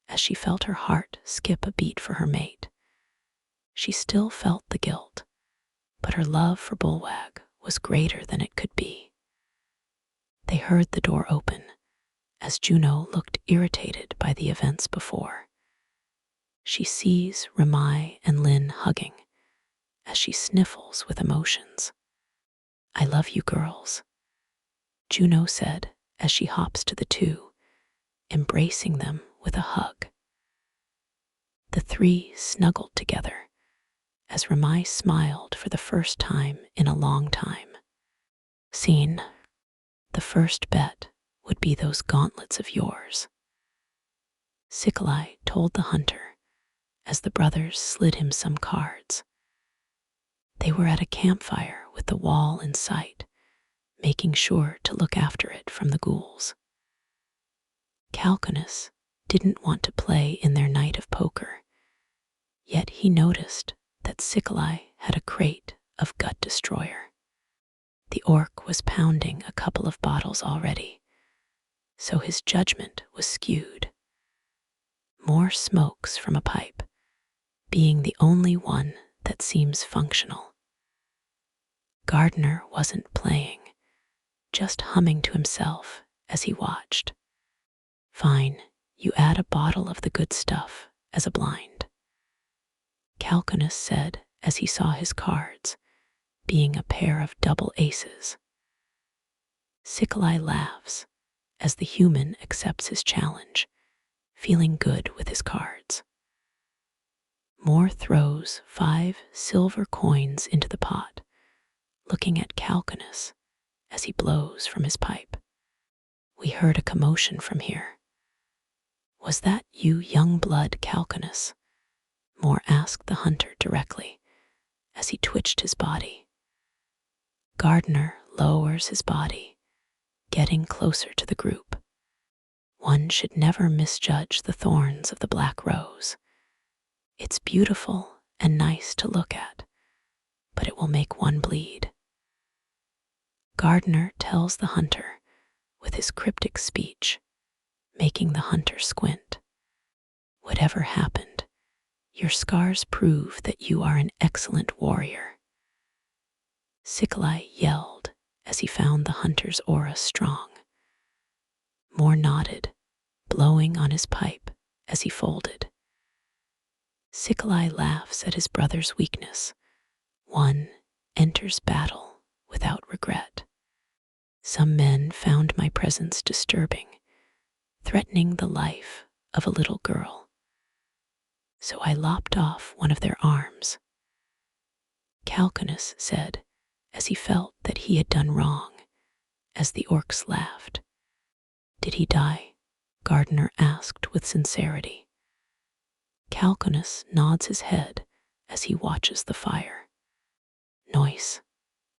as she felt her heart skip a beat for her mate. She still felt the guilt, but her love for Bullwag was greater than it could be. They heard the door open as Juno looked irritated by the events before. She sees Ramai and Lynn hugging as she sniffles with emotions. "I love you girls," Juno said as she hops to the two, embracing them with a hug. The three snuggled together as Ramai smiled for the first time in a long time. Scene. The first bet would be those gauntlets of yours, Tulee told the hunter as the brothers slid him some cards. They were at a campfire with the wall in sight, making sure to look after it from the ghouls. Calcanus didn't want to play in their night of poker, yet he noticed that Tulee had a crate of Gut Destroyer. The orc was pounding a couple of bottles already, so his judgment was skewed. More smokes from a pipe, being the only one that seems functional. Gardner wasn't playing, just humming to himself as he watched. "Fine, you add a bottle of the good stuff as a blind," Calcanus said as he saw his cards, being a pair of double aces. Tulee laughs as the human accepts his challenge, feeling good with his cards. Moore throws 5 silver coins into the pot, looking at Calcanus as he blows from his pipe. "We heard a commotion from here. Was that you, young blood Calcanus?" Moore asked the hunter directly as he twitched his body. Gardner lowers his body, getting closer to the group. One should never misjudge the thorns of the black rose. It's beautiful and nice to look at, but it will make one bleed. Gardner tells the hunter with his cryptic speech, making the hunter squint. "Whatever happened, your scars prove that you are an excellent warrior." Tulee yelled as he found the hunter's aura strong. Moore nodded, blowing on his pipe as he folded. Tulee laughs at his brother's weakness. One enters battle without regret. "Some men found my presence disturbing, threatening the life of a little girl. So I lopped off one of their arms," Calcanus said as he felt that he had done wrong, as the orcs laughed. "Did he die?" Gardner asked with sincerity. Calcanus nods his head as he watches the fire. "Noise,"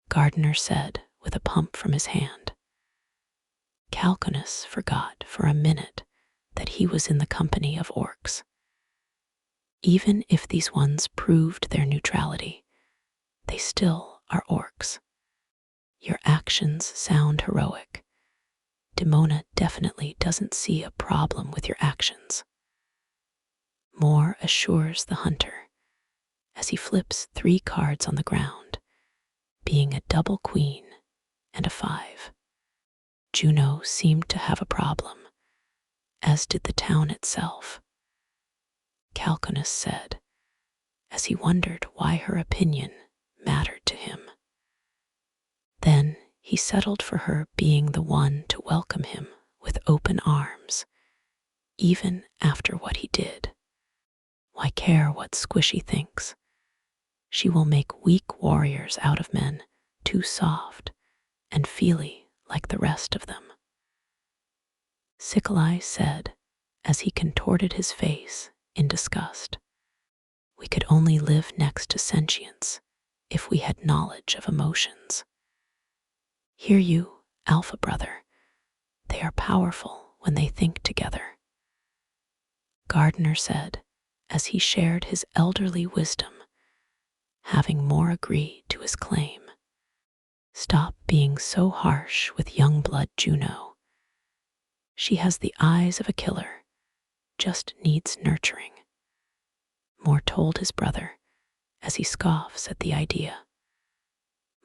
Gardner said with a pump from his hand. Calcanus forgot for a minute that he was in the company of orcs. Even if these ones proved their neutrality, they still are orcs. "Your actions sound heroic. Demona definitely doesn't see a problem with your actions," Moore assures the hunter as he flips 3 cards on the ground, being a double queen and a 5. Juno seemed to have a problem, as did the town itself, Calcanus said, as he wondered why her opinion mattered to him. Then he settled for her being the one to welcome him with open arms, even after what he did. Why care what Squishy thinks? She will make weak warriors out of men too soft and feely like the rest of them. Tulee said as he contorted his face in disgust. We could only live next to sentience if we had knowledge of emotions. Hear you, Alpha Brother. They are powerful when they think together, Gardner said as he shared his elderly wisdom, having more agree to his claim. Stop being so harsh with young blood Juno. She has the eyes of a killer, just needs nurturing. Moore told his brother as he scoffs at the idea.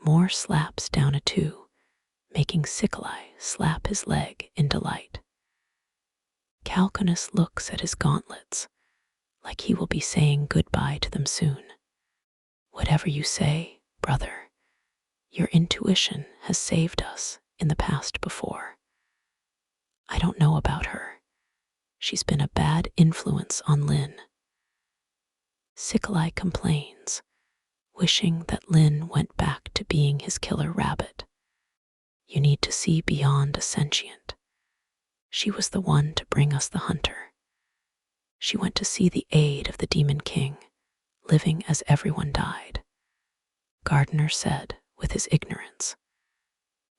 Moore slaps down a two, making Tulee slap his leg in delight. Calcanus looks at his gauntlets, like he will be saying goodbye to them soon. Whatever you say, brother, your intuition has saved us in the past before. I don't know about her. She's been a bad influence on Lynn. Tulee complains, wishing that Lynn went back to being his killer rabbit. You need to see beyond a sentient. She was the one to bring us the hunter. She went to see the aid of the Demon King, living as everyone died. Gardner said with his ignorance.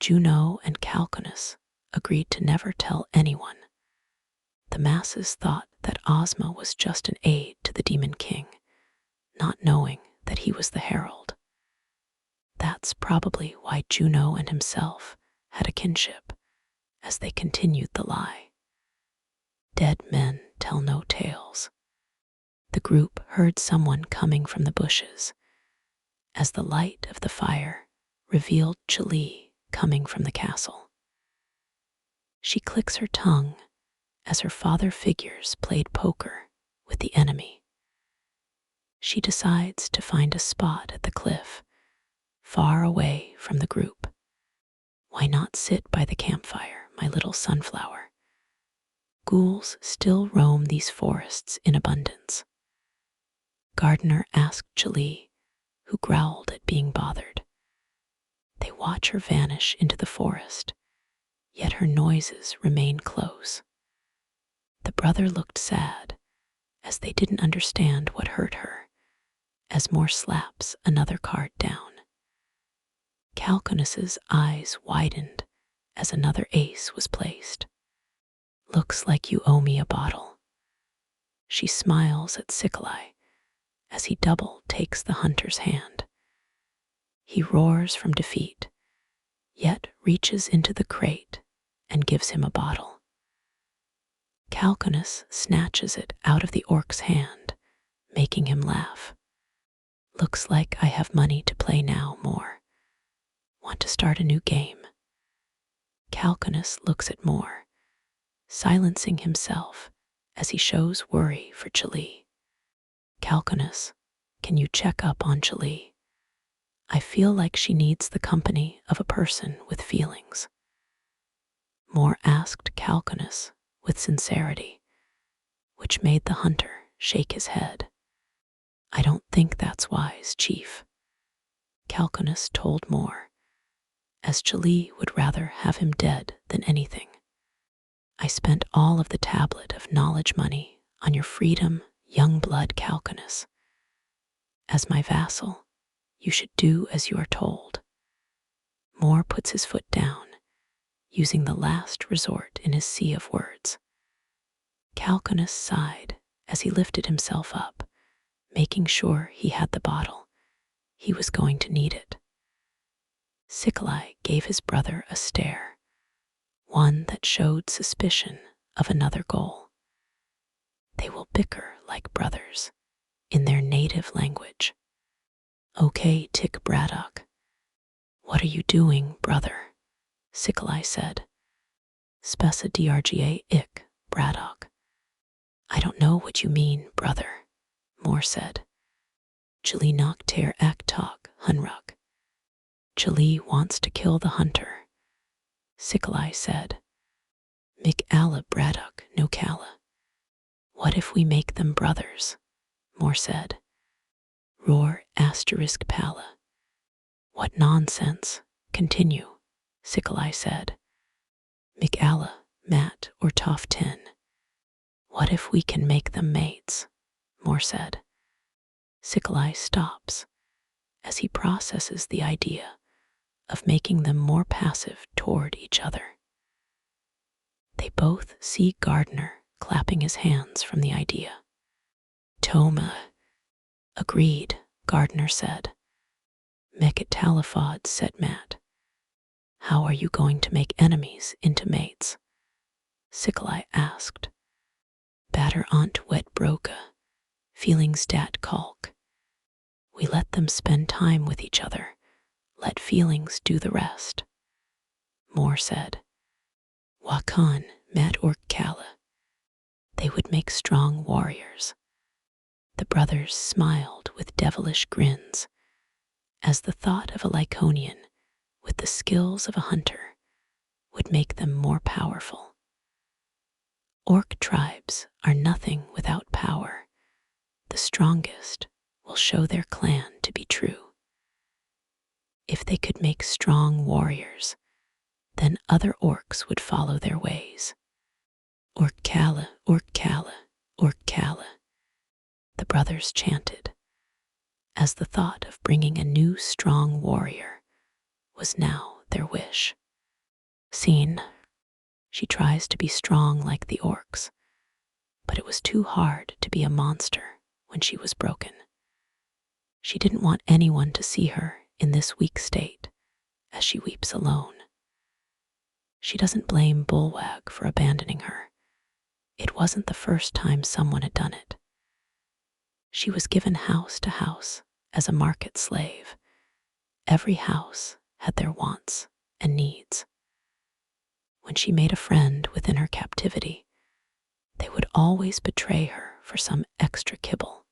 Juno and Calcanus agreed to never tell anyone. The masses thought that Ozma was just an aid to the Demon King, not knowing that he was the herald. That's probably why Juno and himself had a kinship, as they continued the lie. Dead men tell no tales. The group heard someone coming from the bushes, as the light of the fire revealed Tulee coming from the castle. She clicks her tongue as her father figures played poker with the enemy. She decides to find a spot at the cliff, far away from the group. Why not sit by the campfire, my little sunflower? Ghouls still roam these forests in abundance. Gardner asked Tulee, who growled at being bothered. They watch her vanish into the forest, yet her noises remain close. The brother looked sad, as they didn't understand what hurt her, as Moore slaps another card down. Calcanus's eyes widened as another ace was placed. Looks like you owe me a bottle. She smiles at Tulee as he double takes the hunter's hand. He roars from defeat, yet reaches into the crate and gives him a bottle. Calcanus snatches it out of the orc's hand, making him laugh. Looks like I have money to play now, Moore. Want to start a new game? Calcanus looks at Moore, silencing himself as he shows worry for Tulee. Calcanus, can you check up on Tulee? I feel like she needs the company of a person with feelings. Moore asked Calcanus with sincerity, which made the hunter shake his head. I don't think that's wise, Chief. Calcanus told Moore, as Tulee would rather have him dead than anything. I spent all of the tablet of knowledge money on your freedom, young blood Calcanus. As my vassal, you should do as you are told. Moore puts his foot down, using the last resort in his sea of words. Calcanus sighed as he lifted himself up, making sure he had the bottle. He was going to need it. Tulee gave his brother a stare, one that showed suspicion of another goal. They will bicker like brothers, in their native language. Okay, Tick Braddock. What are you doing, brother? Tulee said. Spessa drga ick, Braddock. I don't know what you mean, brother, Moore said. Chili knock ter ak talk, hunruk. Chili wants to kill the hunter, Tulee said. Mick alla Braddock no kalla. What if we make them brothers? Moore said. Roar asterisk palla. What nonsense. Continue, Tulee said. Mick alla, Matt or Toff 10. What if we can make them mates? Moore said. Tulee stops as he processes the idea of making them more passive toward each other. They both see Gardner clapping his hands from the idea. Toma. Agreed, Gardner said. Mekit talifod, said Matt. How are you going to make enemies into mates? Sikalai asked. Batter ont wet broka, feelings dat kalk. We let them spend time with each other, let feelings do the rest. Moore said. Wakan mat or kala. They would make strong warriors. The brothers smiled with devilish grins, as the thought of a Lyconian with the skills of a hunter would make them more powerful. Orc tribes are nothing without power. The strongest will show their clan to be true. If they could make strong warriors, then other orcs would follow their ways. Orkala, Orkala, Orkala, the brothers chanted, as the thought of bringing a new strong warrior was now their wish. Scene. She tries to be strong like the orcs, but it was too hard to be a monster when she was broken. She didn't want anyone to see her in this weak state as she weeps alone. She doesn't blame Bulwag for abandoning her. It wasn't the first time someone had done it. She was given house to house as a market slave. Every house had their wants and needs. When she made a friend within her captivity, they would always betray her for some extra kibble.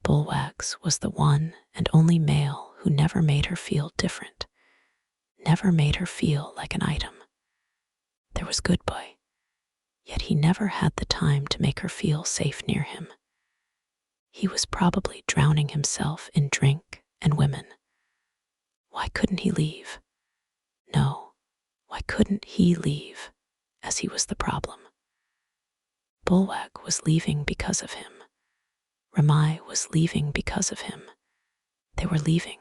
Bulwags was the one and only male who never made her feel different, never made her feel like an item. There was Goodboy, yet he never had the time to make her feel safe near him. He was probably drowning himself in drink and women. Why couldn't he leave? No, why couldn't he leave, as he was the problem? Bulwag was leaving because of him. Ramai was leaving because of him. They were leaving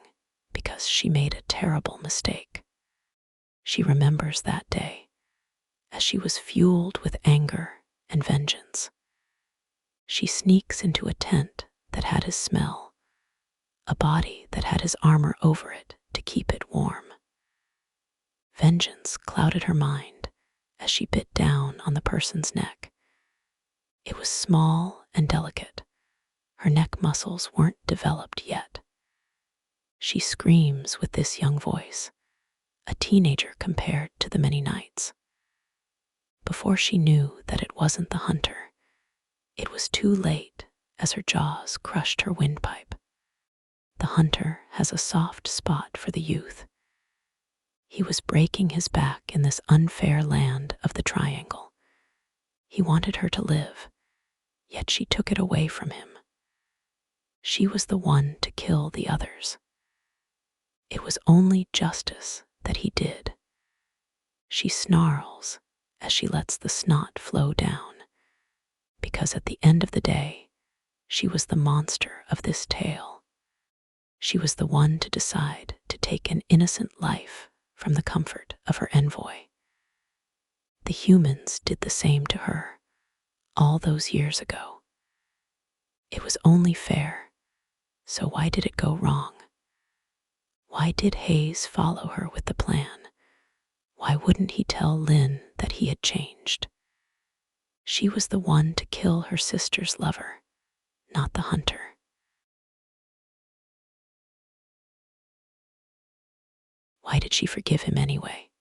because she made a terrible mistake. She remembers that day, as she was fueled with anger and vengeance. She sneaks into a tent that had his smell, a body that had his armor over it to keep it warm. Vengeance clouded her mind as she bit down on the person's neck. It was small and delicate. Her neck muscles weren't developed yet. She screams with this young voice, a teenager compared to the many nights. Before she knew that it wasn't the hunter, it was too late as her jaws crushed her windpipe. The hunter has a soft spot for the youth. He was breaking his back in this unfair land of the triangle. He wanted her to live, yet she took it away from him. She was the one to kill the others. It was only justice that he did. She snarls as she lets the snot flow down, because at the end of the day, she was the monster of this tale. She was the one to decide to take an innocent life from the comfort of her envoy. The humans did the same to her all those years ago. It was only fair, so why did it go wrong? Why did Hayes follow her with the plan? Why wouldn't he tell Lynn that he had changed? She was the one to kill her sister's lover, not the hunter. Why did she forgive him anyway?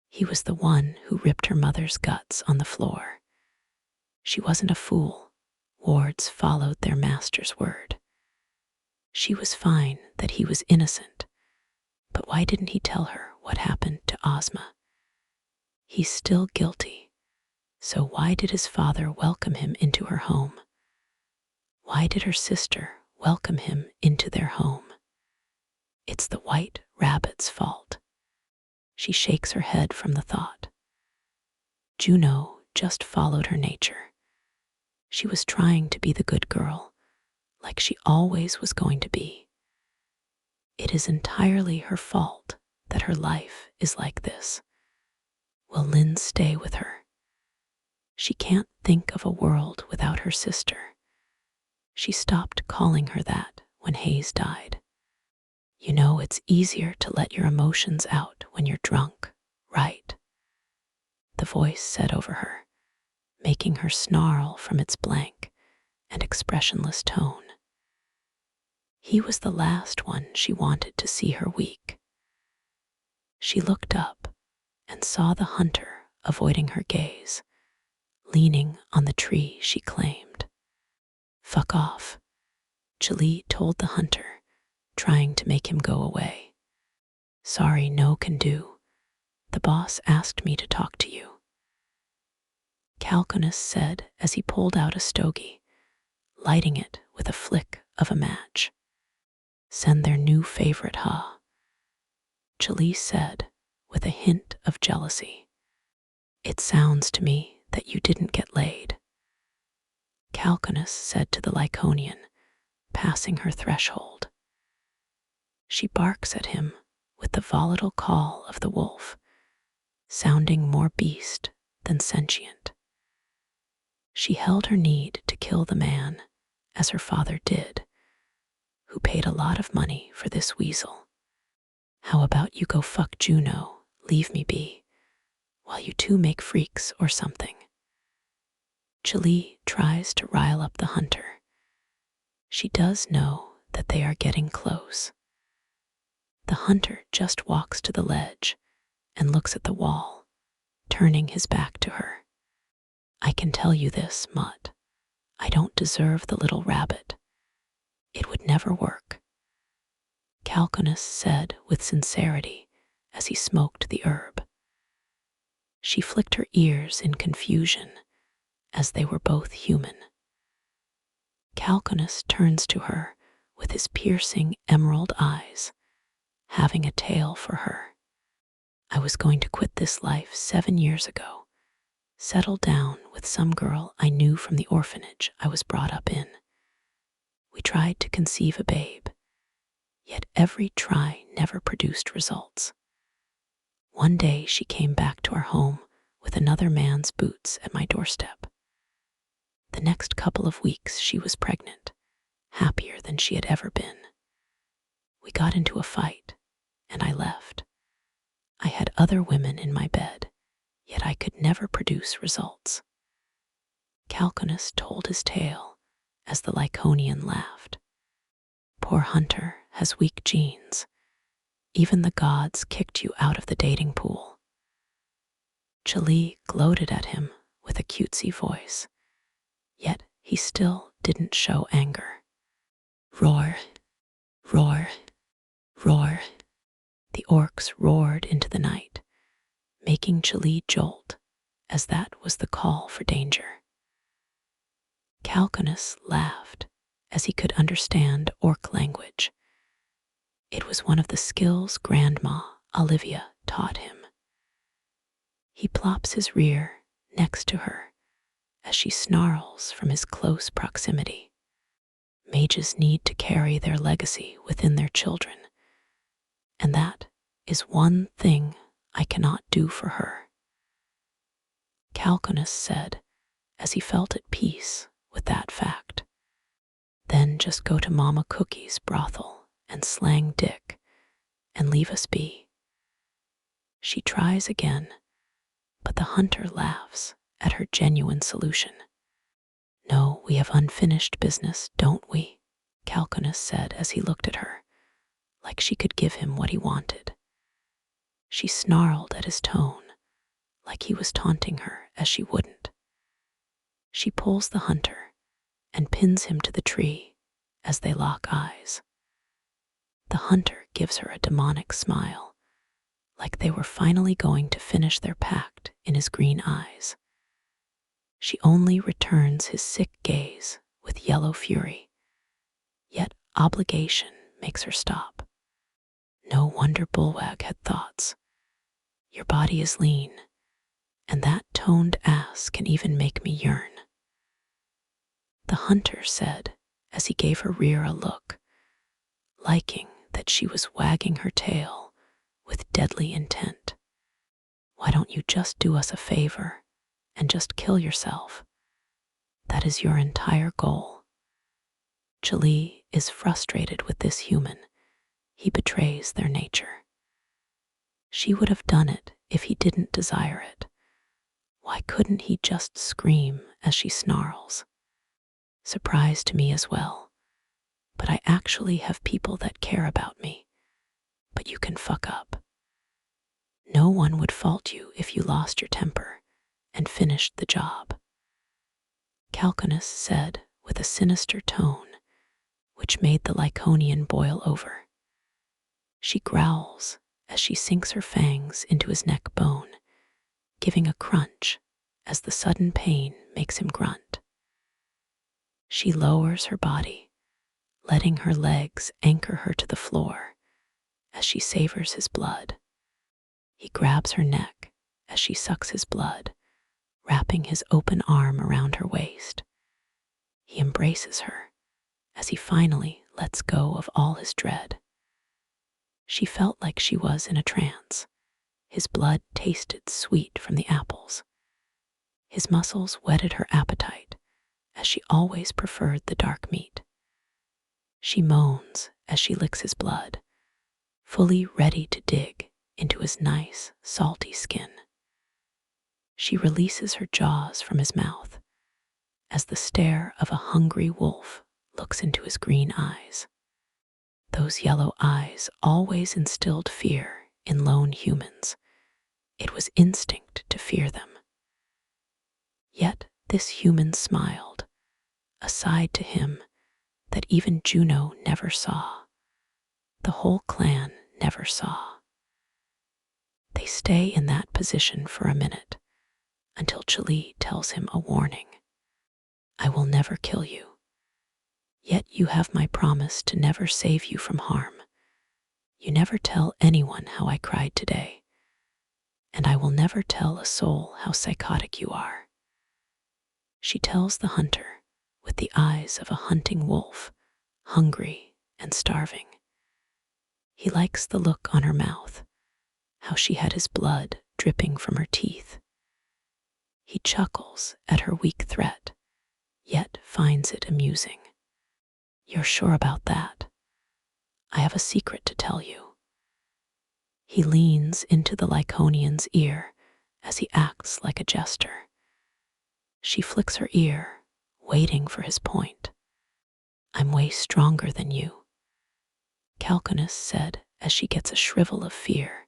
He was the one who ripped her mother's guts on the floor. She wasn't a fool. Wards followed their master's word. She was fine that he was innocent, but why didn't he tell her what happened to Ozma? He's still guilty, so why did his father welcome him into her home? Why did her sister welcome him into their home? It's the white rabbit's fault. She shakes her head from the thought. Juno just followed her nature. She was trying to be the good girl, like she always was going to be. It is entirely her fault that her life is like this. Will Lynn stay with her? She can't think of a world without her sister. She stopped calling her that when Hayes died. You know it's easier to let your emotions out when you're drunk, right? The voice said over her, making her snarl from its blank and expressionless tone. He was the last one she wanted to see her weak. She looked up and saw the hunter avoiding her gaze, leaning on the tree she claimed. "Fuck off," Tulee told the hunter, trying to make him go away. "Sorry, no can do. The boss asked me to talk to you," Calconus said as he pulled out a stogie, lighting it with a flick of a match. "Send their new favorite, huh?" Tulee said with a hint of jealousy. "It sounds to me that you didn't get laid," Calconus said to the Lyconian, passing her threshold. She barks at him with the volatile call of the wolf, sounding more beast than sentient. She held her need to kill the man, as her father did, who paid a lot of money for this weasel. "How about you go fuck Juno, leave me be, while you two make freaks or something?" Tulee tries to rile up the hunter. She does know that they are getting close. The hunter just walks to the ledge and looks at the wall, turning his back to her. "I can tell you this, Mutt. I don't deserve the little rabbit. It would never work," Calconus said with sincerity as he smoked the herb. She flicked her ears in confusion, as they were both human. Calconus turns to her with his piercing emerald eyes, having a tale for her. "I was going to quit this life 7 years ago, settle down with some girl I knew from the orphanage I was brought up in. We tried to conceive a babe, yet every try never produced results. One day she came back to our home with another man's boots at my doorstep. The next couple of weeks she was pregnant, happier than she had ever been. We got into a fight, and I left. I had other women in my bed, yet I could never produce results." Calconus told his tale as the Lyconian laughed. "Poor hunter has weak genes. Even the gods kicked you out of the dating pool." Tulee gloated at him with a cutesy voice, yet he still didn't show anger. "Roar, roar, roar." The orcs roared into the night, making Tulee jolt, as that was the call for danger. Calconus laughed as he could understand orc language. It was one of the skills Grandma Olivia taught him. He plops his rear next to her as she snarls from his close proximity. Mages need to carry their legacy within their children, and that is one thing I cannot do for her," Calconus said as he felt at peace with that fact. "Then just go to Mama Cookie's brothel and slang dick and leave us be." She tries again, but the hunter laughs at her genuine solution. "No, we have unfinished business, don't we?" Calconus said as he looked at her, like she could give him what he wanted. She snarled at his tone, like he was taunting her as she wouldn't. She pulls the hunter and pins him to the tree as they lock eyes. The hunter gives her a demonic smile, like they were finally going to finish their pact in his green eyes. She only returns his sick gaze with yellow fury, yet obligation makes her stop. No wonder Bulwag had thoughts. Your body is lean, and that toned ass can even make me yearn, the hunter said as he gave her rear a look, liking that she was wagging her tail with deadly intent. Why don't you just do us a favor and just kill yourself? That is your entire goal. Tulee is frustrated with this human. he betrays their nature. She would have done it if he didn't desire it. Why couldn't he just scream as she snarls? Surprise to me as well, but I actually have people that care about me. But you can fuck up. No one would fault you if you lost your temper and finished the job, Calcanus said with a sinister tone, which made the Lyconian boil over. She growls as she sinks her fangs into his neck bone, giving a crunch as the sudden pain makes him grunt. She lowers her body, letting her legs anchor her to the floor as she savors his blood. He grabs her neck as she sucks his blood, wrapping his open arm around her waist. He embraces her as he finally lets go of all his dread. She felt like she was in a trance. His blood tasted sweet from the apples. His muscles whetted her appetite, as she always preferred the dark meat. She moans as she licks his blood, fully ready to dig into his nice, salty skin. She releases her jaws from his mouth as the stare of a hungry wolf looks into his green eyes. Those yellow eyes always instilled fear in lone humans. It was instinct to fear them. Yet this human smiled, a side to him that even Juno never saw, the whole clan never saw. They stay in that position for a minute until Tulee tells him a warning. I will never kill you. Yet you have my promise to never save you from harm. You never tell anyone how I cried today, and I will never tell a soul how psychotic you are. She tells the hunter with the eyes of a hunting wolf, hungry and starving. He likes the look on her mouth, how she had his blood dripping from her teeth. He chuckles at her weak threat, yet finds it amusing. You're sure about that? I have a secret to tell you. He leans into the Lyconian's ear as he acts like a jester. She flicks her ear, waiting for his point. I'm way stronger than you, Calcanus said as she gets a shrivel of fear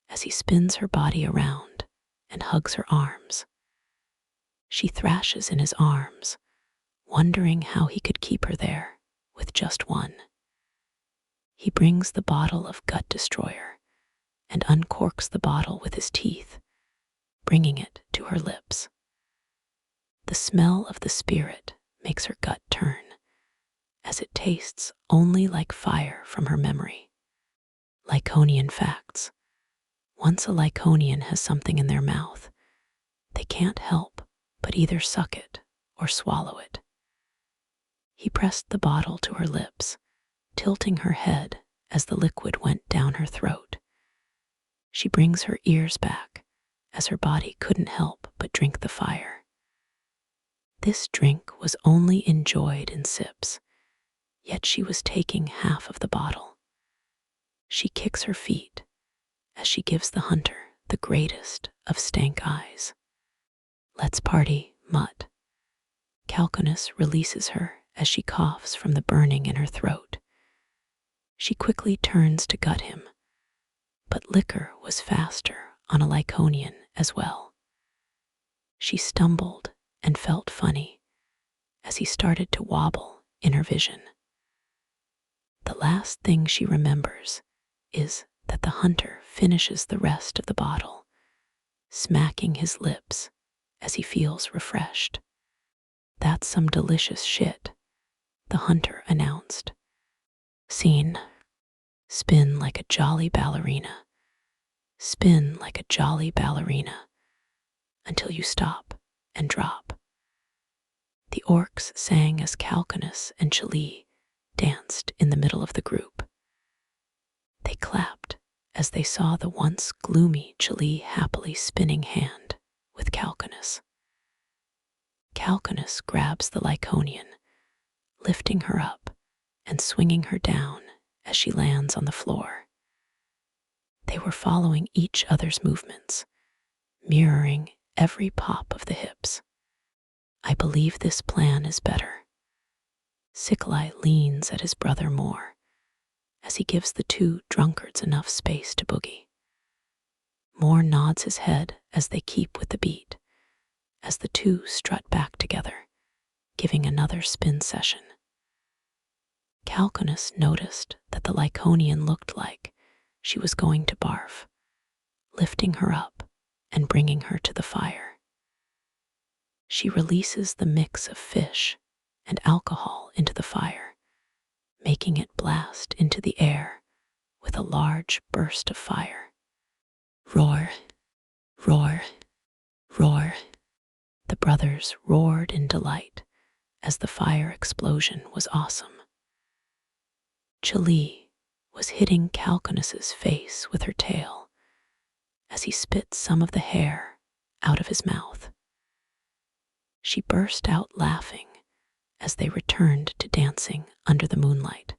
as he spins her body around and hugs her arms. She thrashes in his arms, wondering how he could keep her there with just one. He brings the bottle of gut destroyer and uncorks the bottle with his teeth, bringing it to her lips. The smell of the spirit makes her gut turn, as it tastes only like fire from her memory. Lyconian facts. Once a Lyconian has something in their mouth, they can't help but either suck it or swallow it. He pressed the bottle to her lips, tilting her head as the liquid went down her throat. She brings her ears back, as her body couldn't help but drink the fire. This drink was only enjoyed in sips, yet she was taking half of the bottle. She kicks her feet as she gives the hunter the greatest of stank eyes. Let's party, mutt. Calcanus releases her as she coughs from the burning in her throat. She quickly turns to gut him, but liquor was faster on a Lyconian as well. She stumbled and felt funny as he started to wobble in her vision. The last thing she remembers is that the hunter finishes the rest of the bottle, smacking his lips as he feels refreshed. That's some delicious shit, the hunter announced. Scene. Spin like a jolly ballerina. Spin like a jolly ballerina until you stop and drop. The orcs sang as Calcanus and Tulee danced in the middle of the group. They clapped as they saw the once gloomy Tulee happily spinning hand with Calcanus. Calcanus grabs the Lyconian, lifting her up and swinging her down as she lands on the floor. They were following each other's movements, mirroring every pop of the hips. I believe this plan is better. Tulee leans at his brother more as he gives the two drunkards enough space to boogie. Moore nods his head as they keep with the beat, as the two strut back together, giving another spin session. Calculus noticed that the Lyconian looked like she was going to barf, lifting her up and bringing her to the fire. She releases the mix of fish and alcohol into the fire, making it blast into the air with a large burst of fire. Roar, roar, roar. The brothers roared in delight as the fire explosion was awesome. Tulee was hitting Calculus's face with her tail as he spit some of the hair out of his mouth. She burst out laughing as they returned to dancing under the moonlight.